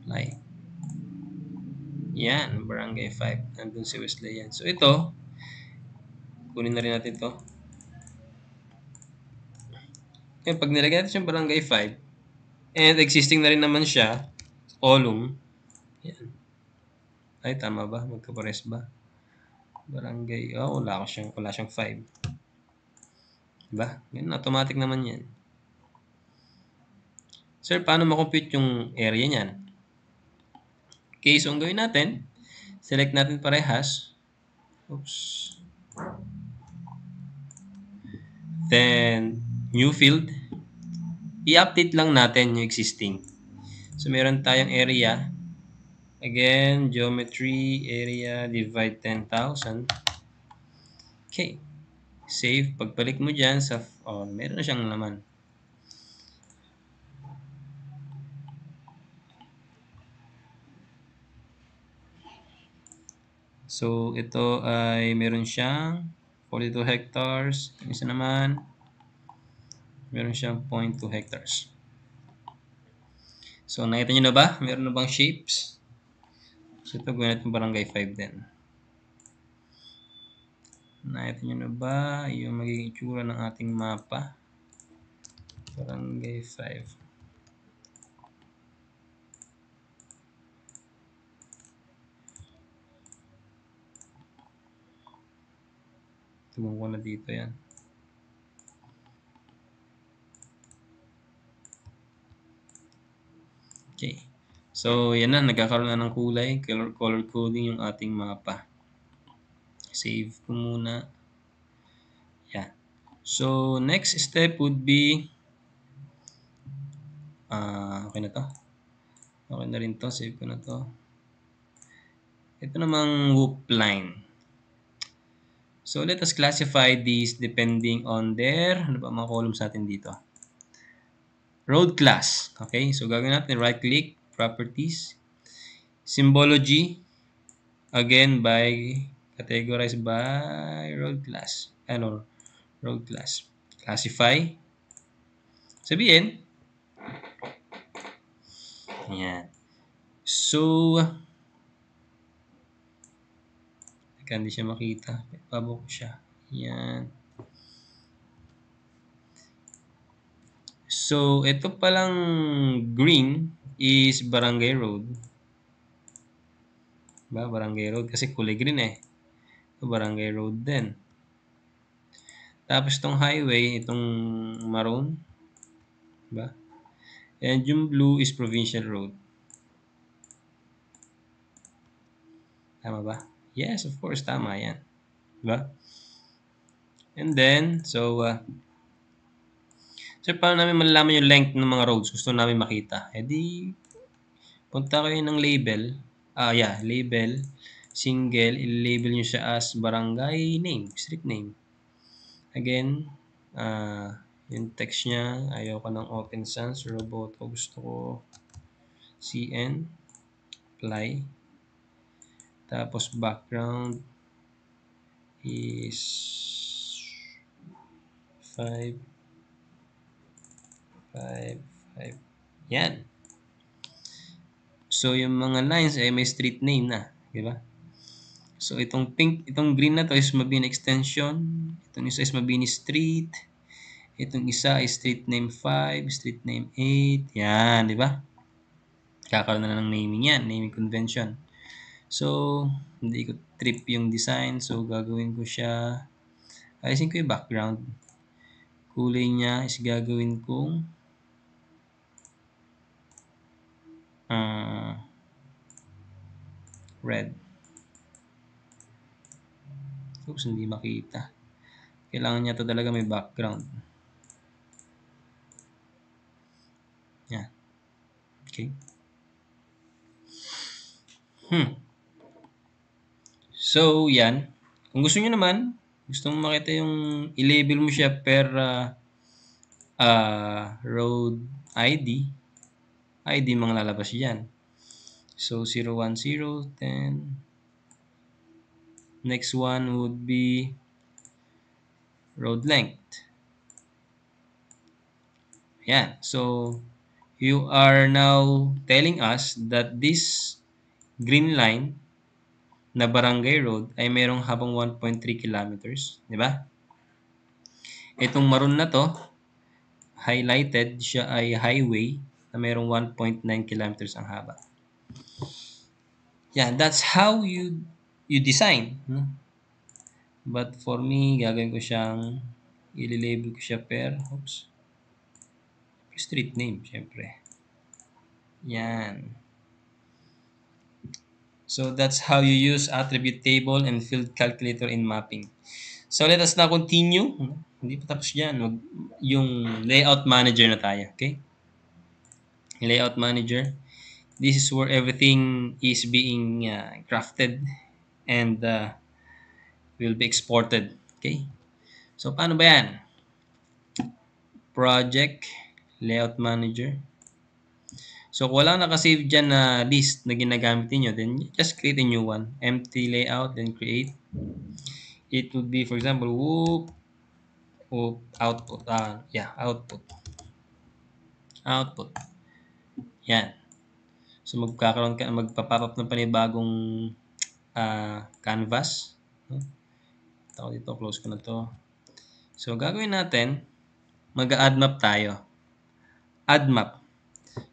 Like. Yan, Barangay 5. Nandun si Wesleyan. So ito, kunin na rin natin ito. Yan, pag nilagay natin yung Barangay 5, and existing na rin naman siya, column. Yan. Ay, tama ba? Magkapares ba? Barangay, wala siyang 5. Diba? Yan, automatic naman yan. Sir, paano ma-compute yung area niyan? Okay, so ang gawin natin, select natin parehas. Oops. Then, new field. I-update lang natin yung existing. So, meron tayong area. Again, geometry, area, divide 10,000. Okay. Save. Pagbalik mo dyan sa, meron na siyang laman. So, ito ay meron siyang 42 hectares. Isa naman, meron siyang 0.2 hectares. So, nakita nyo na ba? Meron na bang shapes? So, ito gawin natin barangay 5 din. Nakita nyo na ba yung magiging itsura ng ating mapa? Barangay 5. Tugon ko na dito yan. Okay. So, yan na. Nagkakaroon na ng kulay. Color coding yung ating mapa. Save ko muna. Yeah. So, next step would be okay na to. Okay na rin to. Save ko na to. Ito namang loop line. So, let us classify these depending on their, ano ba mga columns natin dito? Road class. Okay, so gagawin natin right-click, properties, symbology, again by, categorized by road class. Ano, road class. Classify. Sabihin, yan. So, hindi siya makita. Pabok siya. Yan. So, ito palang green is Barangay Road. Diba? Barangay Road. Kasi kulay green eh. Ito Barangay Road din. Tapos itong highway, itong maroon. Diba? And yung blue is Provincial Road. Tama ba? Yes, of course. Tama yan. Diba? And then, so paano namin malalaman yung length ng mga roads? Gusto namin makita. E di, punta kayo ng label. Label. Single. I-label nyo siya as barangay name. Street name. Again, yung text niya. Ayaw ko ng Open Sans. Roboto. Gusto ko CN. Apply. Tapos background is 5, 5, 5. Yan. So, yung mga lines ay may street name na. Diba? So, itong pink, itong green na to is Mabini Extension. Itong isa is Mabini Street. Itong isa is Street Name 5, Street Name 8. Yan, di ba? Kakaroon na ng naming yan, naming convention. So, hindi ko trip yung design. So, gagawin ko siya. Ayusin ko yung background. Kulay niya is gagawin kong red. Oops, hindi makita. Kailangan niya to talaga may background. Yan. Okay. So, yan. Kung gusto niyo naman, gusto mo makita yung i-label mo siya per road ID, mga lalabas yan. So, 010, 10. Next one would be road length. Yan. So, you are now telling us that this green line na barangay road ay merong habang 1.3 kilometers. Di ba? Itong maroon na to, highlighted, siya ay highway na merong 1.9 kilometers ang haba. Yeah, that's how you design. No? But for me, gagawin ko i-label ko siya per, street name, syempre. Yan. So that's how you use attribute table and field calculator in mapping. So let us now continue. Hindi pa tapos yan. Yung layout manager na tayo. Okay? Layout manager. This is where everything is being crafted and will be exported. Okay? So paano ba yan? Project, layout manager. So kung walang nakasave dyan na list na ginagamit niyo, then just create a new one. Empty layout, then create. It would be, for example, output. Output. Output. Yan. So magpa-pop up ng panibagong canvas. Ako dito, close ko na to. So gagawin natin, mag-add map tayo. Add map.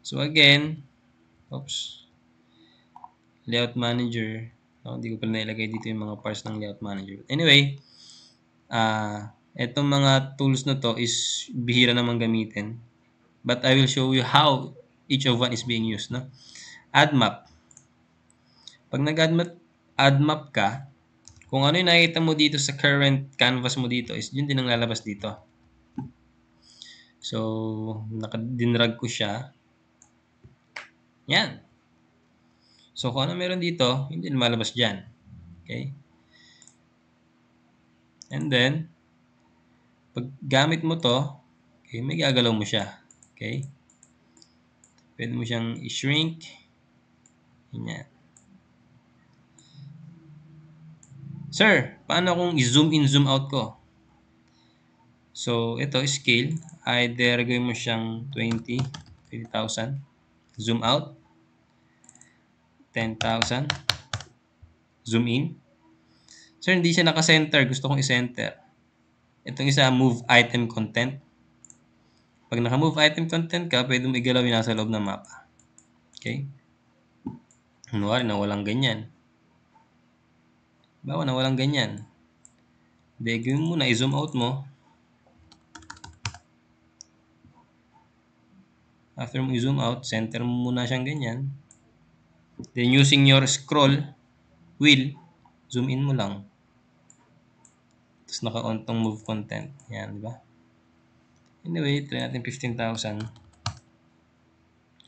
So again, layout manager. Hindi ko pala nailagay dito yung mga parts ng layout manager. But anyway, itong mga tools na to is bihira naman gamitin. But I will show you how each of one is being used. No? Add map. Pag add map ka, kung ano yung nakikita mo dito sa current canvas mo dito is yun din ang lalabas dito. So, dinrag ko siya. Yan. So, kung ano meron dito, yun din malabas dyan. Okay? And then, pag gamit mo to, okay, may gagalaw mo siya. Okay? Pwede mo siyang i-shrink. Yan. Sir, paano kung i-zoom in, zoom out ko? So, ito, scale. Either gawin mo siyang 20,000. Zoom out. 10,000. Zoom in. Sir, hindi siya naka-center. Gusto kong i-center. Itong isa, move item content. Pag naka-move item content ka, pwede mo igalaw yung nasa loob ng mapa. Okay? Kunwari na walang ganyan. Bawa na walang ganyan. Gawin mo na, i-zoom out mo. After mo i-zoom out, center mo muna siyang ganyan. Then using your scroll wheel, zoom in mo lang. Tapos naka-on tong move content. Yan, di ba? Anyway, try natin 15,000.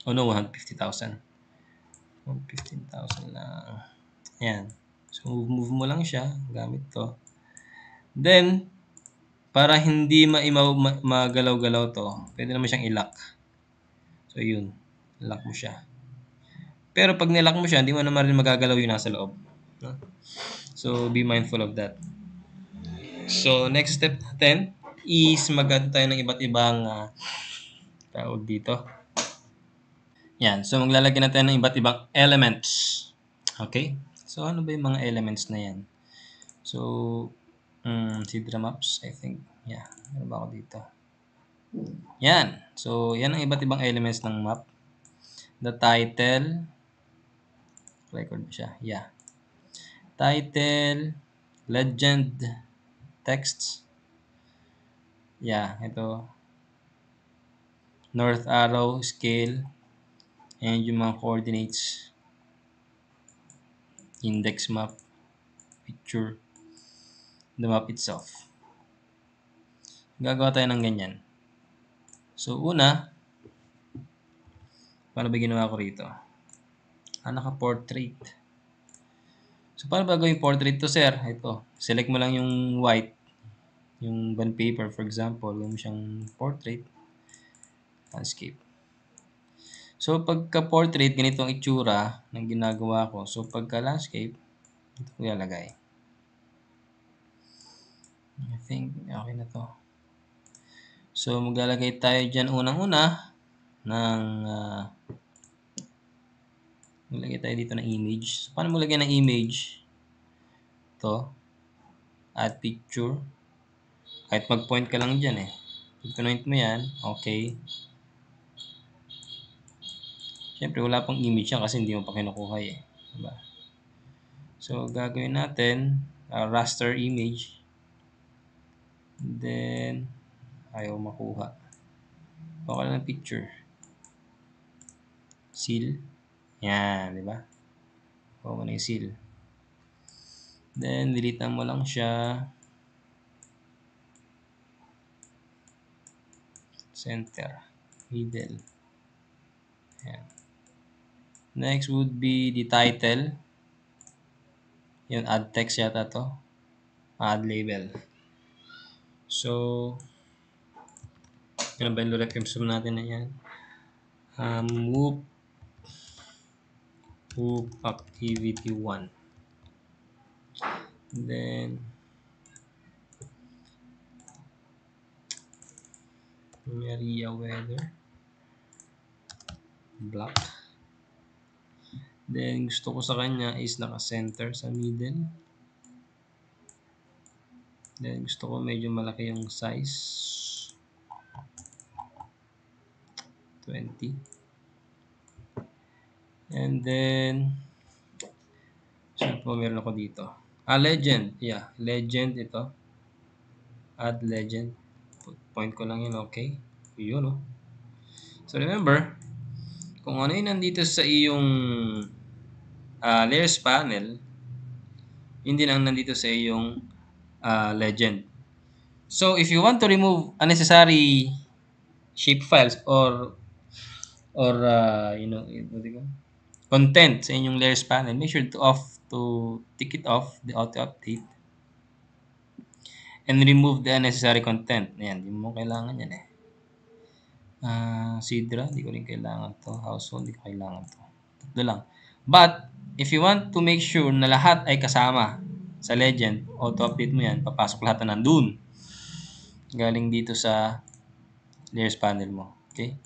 Oh no, 150,000. 115,000 lang. Yan. So, move mo lang siya gamit to. Then, para hindi magalaw-galaw to, pwede naman siyang i-lock. So, yun. Lock mo siya. Pero pag nilock mo siya, hindi mo naman rin magagalaw yung nasa loob. No? So, be mindful of that. So, next step natin is mag-add tayo ng iba't ibang tawag dito. Yan. So, maglalagay na tayo ng iba't ibang elements. Okay? So, ano ba yung mga elements na yan? So, Sidra maps, I think. Yeah. Ano ba ako dito? Yan. So, yan ang iba't ibang elements ng map. The title. Record siya. Yeah. Title. Legend. Texts. Yeah. Ito. North arrow. Scale. And yung mga coordinates. Index map. Picture. The map itself. Gagawa tayo ng ganyan. So, una, paano ba ginawa ko rito? Naka-portrait. So, paano ba gawing portrait to, sir? Ito. Select mo lang yung white. Yung bond paper, for example. Gawin mo siyang portrait. Landscape. So, pagka-portrait, ganito ang itsura ng ginagawa ko. So, pagka-landscape, ito ko ilalagay. I think, okay na to. So, maglalagay tayo dyan unang-una ng maglagay tayo dito ng image. So, paano maglagay ng image? Ito. Add picture. Kahit mag-point ka lang dyan eh. Pag-point mo yan, okay. Siyempre, wala pang image yan kasi hindi mo pa kinukuha eh. Diba? So, gagawin natin, raster image. Then, ayaw makuha. Okay lang ng picture. Seal. Yan, di ba? Kuha mo na yung seal. Then, dilitan mo lang siya. Center. Middle. Yan. Next would be the title. Yun, add text yata to. Add label. So, yan ba yung resume natin na yan? Whoop activity 1. Then, Maria weather. Black. Then, gusto ko sa kanya is naka-center sa middle. Then, gusto ko medyo malaki yung size. 20. And then, saan po meron ako dito? Legend. Yeah, legend ito. Add legend. Point ko lang yun, okay? Yun, oh. So, remember, kung ano yung nandito sa iyong layers panel, yun din ang nandito sa iyong legend. So, if you want to remove unnecessary shape files or content sa inyong layers panel, make sure to tick it off, the auto update, and remove the unnecessary content. Ayan, hindi mo kailangan yan eh. Sidra, hindi ko rin kailangan to. Household, hindi ko kailangan to. Tatlo lang. But, if you want to make sure na lahat ay kasama sa legend, auto-update mo yan, papasok lahat na nandun. Galing dito sa layers panel mo. Okay?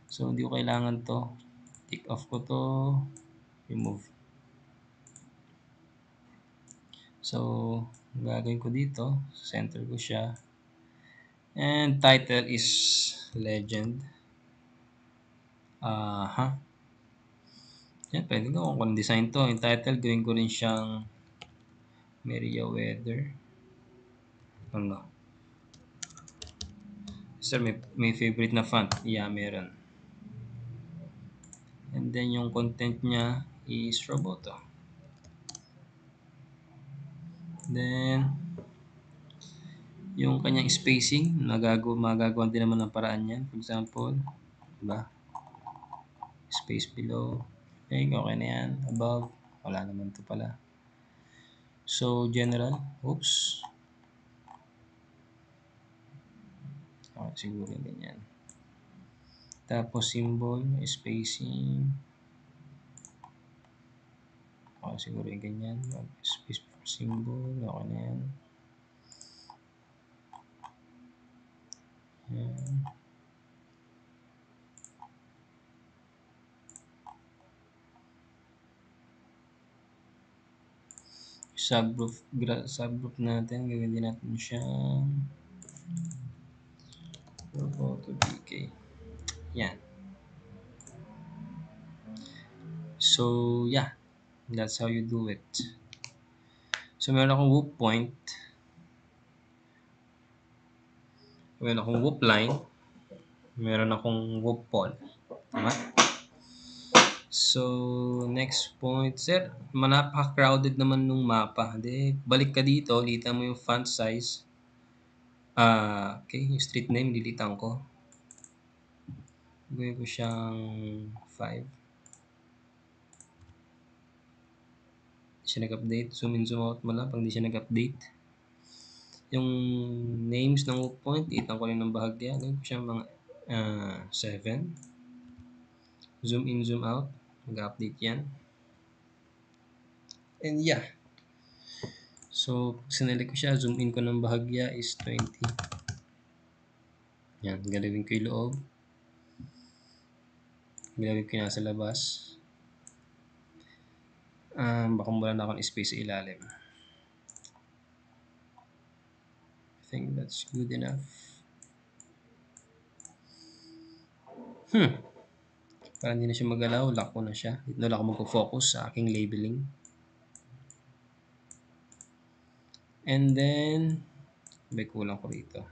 So, hindi ko kailangan to. Tick off ko to. Remove. So, gagawin ko dito. Center ko siya. And title is legend. Yan, pwede ko kung design to. Yung title, gawin ko rin siyang Maria weather. Ano? Sir, may favorite na font? Yeah, meron. And then, yung content niya is Roboto. Then, yung kanyang spacing, magagawa din naman ng paraan yan. For example, diba? Space below. Okay na yan. Above, wala naman to pala. So, general. Oops. Okay, siguro yung ganyan. Tapos, symbol, spacing. Okay, siguro yung ganyan. Space for symbol. Okay na yan. Yan. Subgroup natin, gawin din natin siyang Roboto BK. Yan. So, yeah. That's how you do it. So, meron akong whoop point. Meron akong whoop line. Meron akong whoop pole. Tama? So, next point. Sir, napaka-crowded naman nung mapa. Balik ka dito. Litan mo yung font size. Okay. Yung street name, dilitan ko. Gawin ko siyang 5. Siya nag-update. Zoom in, zoom out mo lang pag hindi siya nag-update. Yung names ng whoop point, itan ko rin ng bahagya. Gawin ko siya mga 7. Zoom in, zoom out. Mag-update yan. And yeah. So, sinelect ko siya. Zoom in ko ng bahagya is 20. Yan. Galawin ko yung loob. Galawin ko yung nasa labas. Baka wala na akong space sa ilalim. I think that's good enough. Para hindi na siya magalaw, lock ko na siya. Dito na lang ako magpo-focus sa aking labeling. And then, may kulang ko rito.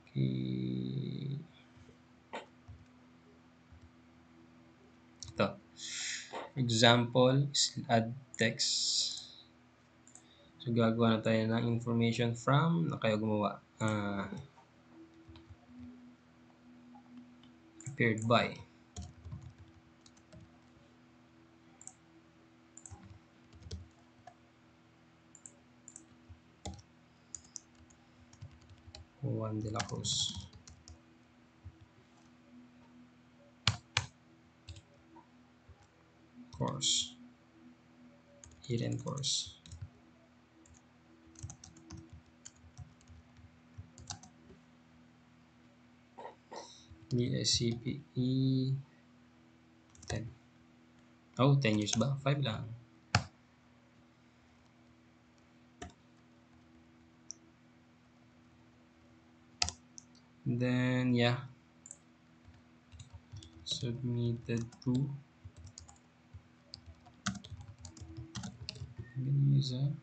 Okay. example is add text. So gagawa na tayo ng information from na kayo gumawa. Prepared by. Juan de la Cruz. Course. Hidden course. BSCPE 10. Oh, 10 years ba? 5 lang. Then, yeah. Submitted to. I'm gonna use that.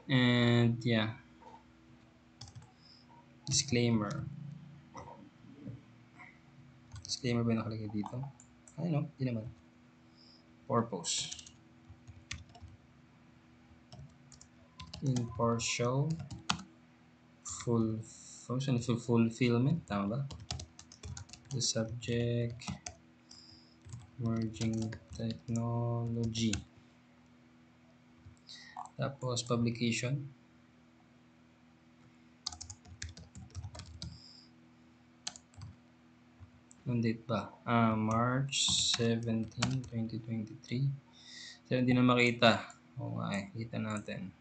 And, yeah. Disclaimer. Disclaimer ba yung nakalagay dito? Ay, no. Di naman. Purpose. Impartial. Fulfillment. Tama ba? The subject. Merging technology. Tapos, publication. Ang date ba? March 17, 2023. So, hindi na makita. Oo nga eh. Kita natin.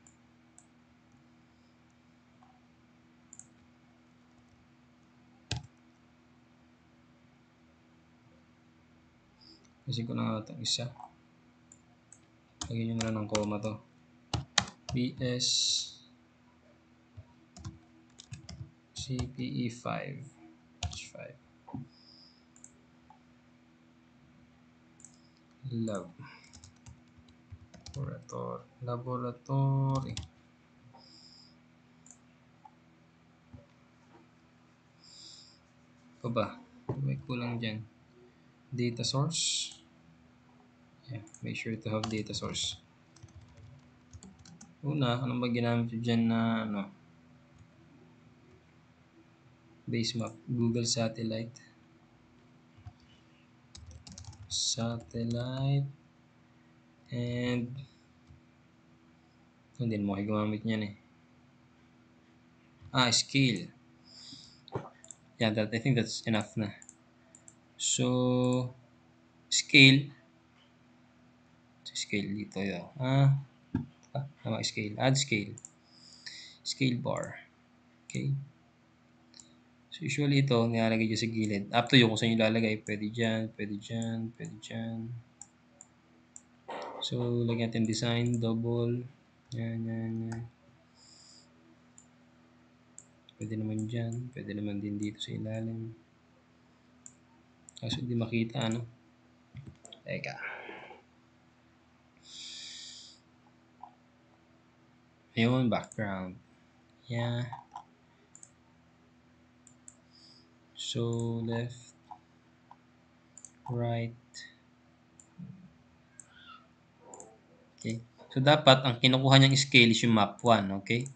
Kasi ko na nga itong isa. Lagyan nyo na lang ng comma to. BS CPE 5. 5. Lab. Laboratory. Pa ba? May kulang dyan. Data source. Yeah, make sure to have data source. Una, anong ba ginamit dyan na ano? Base map. Google Satellite. And hindi mo kayo gumamit niyan eh. Scale. Yeah, I think that's enough na. So, scale dito yun. Scale. Add scale. Scale bar. Okay. So, usually ito, nilalagay dyan sa gilid. Up to you kung saan yung lalagay. Pwede dyan, pwede dyan, pwede dyan. So, lagyan natin design, double. Yan. Pwede naman dyan. Pwede naman din dito sa ilalim. Kaso hindi makita, ano? Teka. Ayun, background. Yeah. So, left, right. Okay. So, dapat, ang kinukuha niyang scale is yung map 1, okay?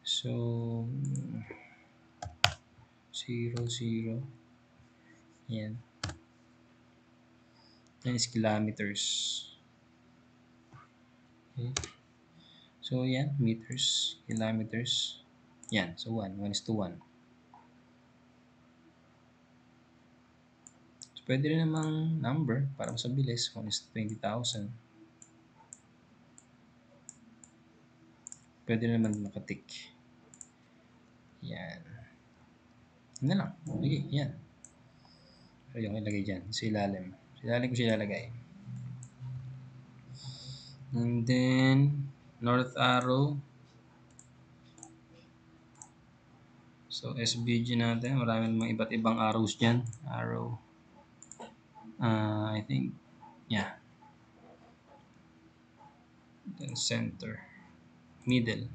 So, 0, 0. Yan. Yan is kilometers. Okay. So, yan. Meters, kilometers. Yan. So, 1. 1 is to 1. So, pwede rin namang number para mas mabilis. 1 is to 20,000. Pwede rin naman nakatik. Yan. Yan na lang. Okay, yan. So, yung ilagay dyan. Sa ilalim. Sa ilalim ko siya ilalagay. And then, north arrow. So, SVG natin. Marami namang iba't ibang arrows dyan. Arrow. I think, yeah. Then center. Middle.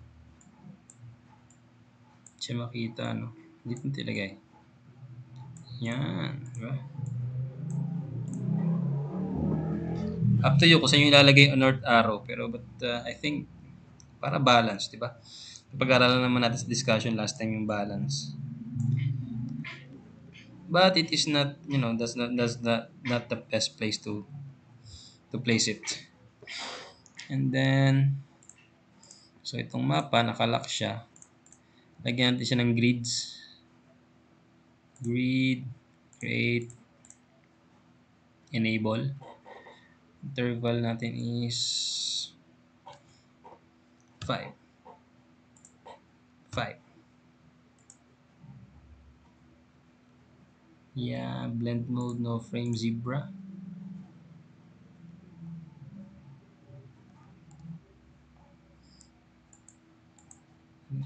Siya makita, no? Dito natin ilagay. Yan. Diba? Up to you kung saan yung ilalagay yung north arrow. Pero but I think para balance, di ba? Pag-aralan naman natin sa discussion last time yung balance. But it is not, that's not the best place to place it. And then, so itong mapa, nakalock siya. Lagyan natin siya ng grids. Grid, create, enable. Interval natin is 5. 5. Yeah, blend mode, no frame zebra.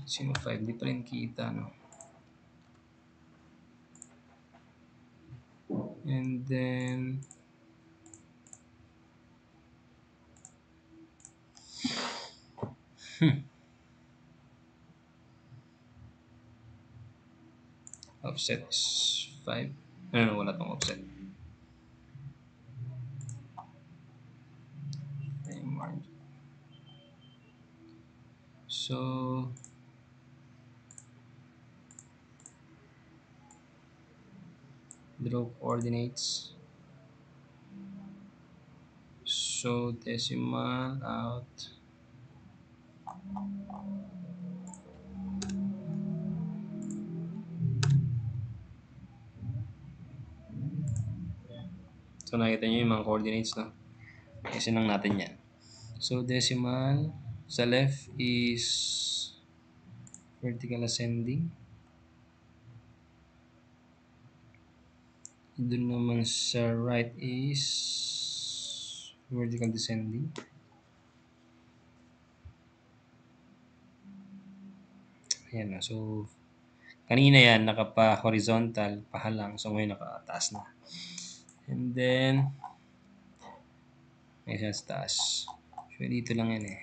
Sino 5? Di pa rin kita, no? And then, offset is 5. No, wala tong offset. Frame margin. So, draw coordinates. So, decimal out. So, nakita nyo yung mga coordinates, no? Kasi lang natin yan. So, decimal sa left is vertical ascending. Doon naman sa right is vertical descending. Ayan na. So, kanina yan, nakapa-horizontal, pahalang. So, ngayon nakataas na. And then, may siya sa taas. So, dito lang yan eh.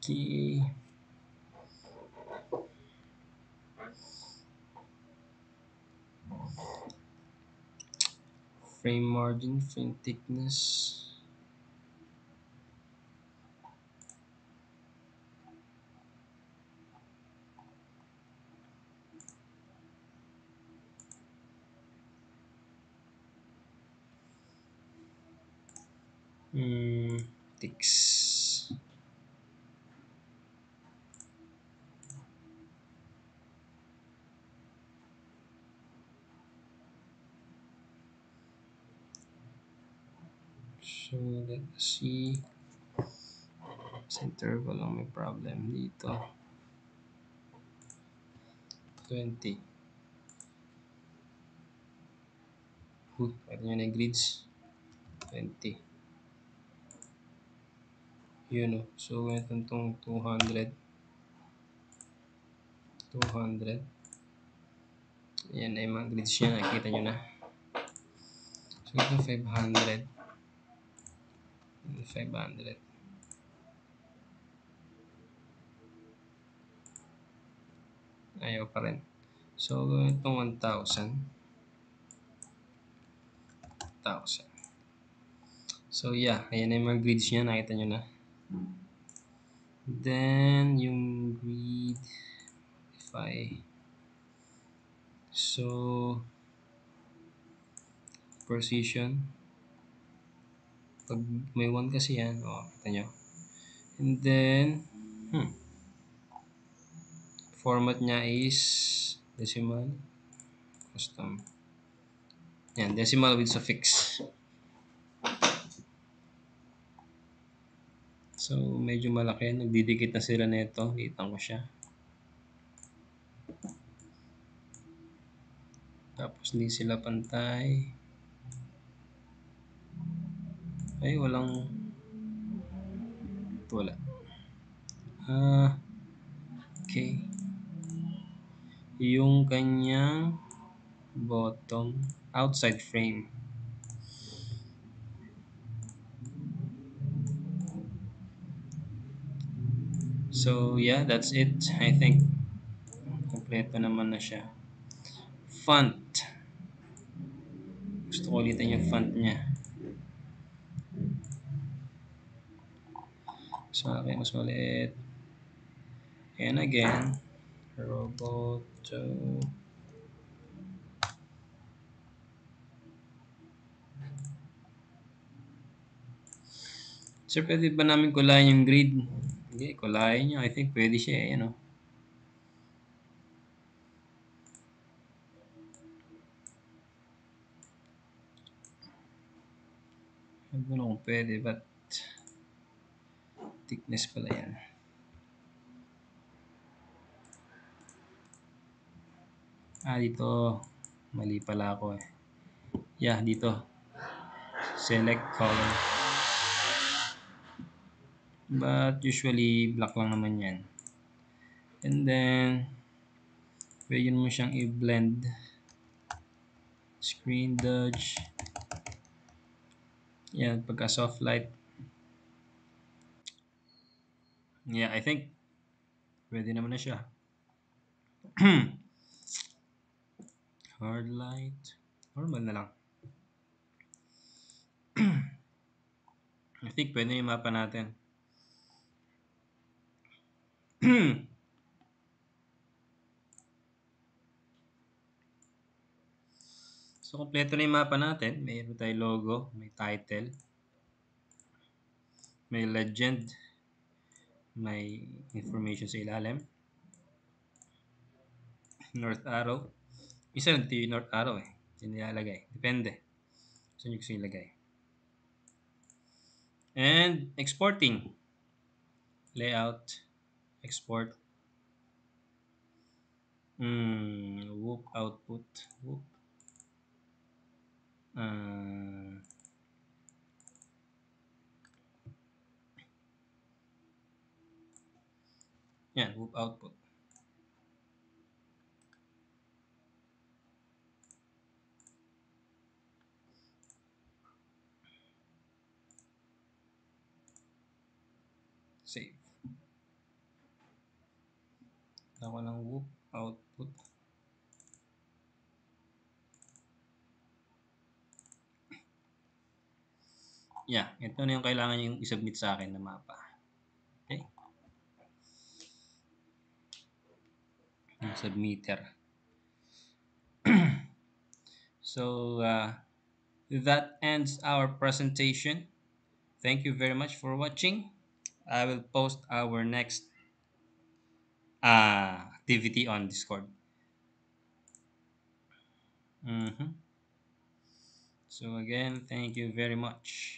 Okay. Frame margin, frame thickness. Ticks. So, let's see. Sa interval lang may problem dito. 20. Pwede nyo na yung grids. 20. Yun o. So, itong 200. 200. Yan na yung mga grids niya. Nakikita nyo na. So, ito 500. 500. Ayaw pa rin. So, itong 1,000. 1,000. So, yeah. Ayan na yung mga grids niya. Nakita nyo na. Then, yung grid. So, precision. Pag may 1 kasi yan. O, kita nyo. And then, format niya is decimal. Custom. Yan, decimal with suffix. So, medyo malaki. Nagdidikit na sila nito. Litan ko siya. Tapos, hindi sila pantay. Ay, walang... Wala. Okay. Yung kanyang bottom outside frame. So yeah, that's it. I think kompleto naman na siya. Font. Gusto ko ulitin yung font niya. So, okay, mas maliit. And again, Roboto. Sir, pwede ba namin kulayan yung grid? Hindi, kulayan nyo. I think pwede siya eh, ano. Ano ba kung pwede, but thickness pala yan. Dito. Mali pala ako eh. Yeah, dito. Select color. But usually, black lang naman yan. And then, pwede mo siyang i-blend. Screen dodge. Yan, pagka soft light. Yeah, I think pwede naman na siya. Hard light. Normal na lang. I think pwede yung mapa natin. So, kompleto na yung mapa natin. Mayroon tayong logo, may title, may legend, may information sa ilalim, north arrow. Isa lang yung north arrow eh. Yung nilalagay. Depende. Saan nyo gusto ilagay. And exporting. Layout. Export. Whoop output. Whoop. Yan, whoop output. Save. Ako ng whoop output. Yeah, ito na yung kailangan yung isubmit sa akin na mapa. Okay? Yung submitter. So, that ends our presentation. Thank you very much for watching. I will post our next activity on Discord. So again, thank you very much.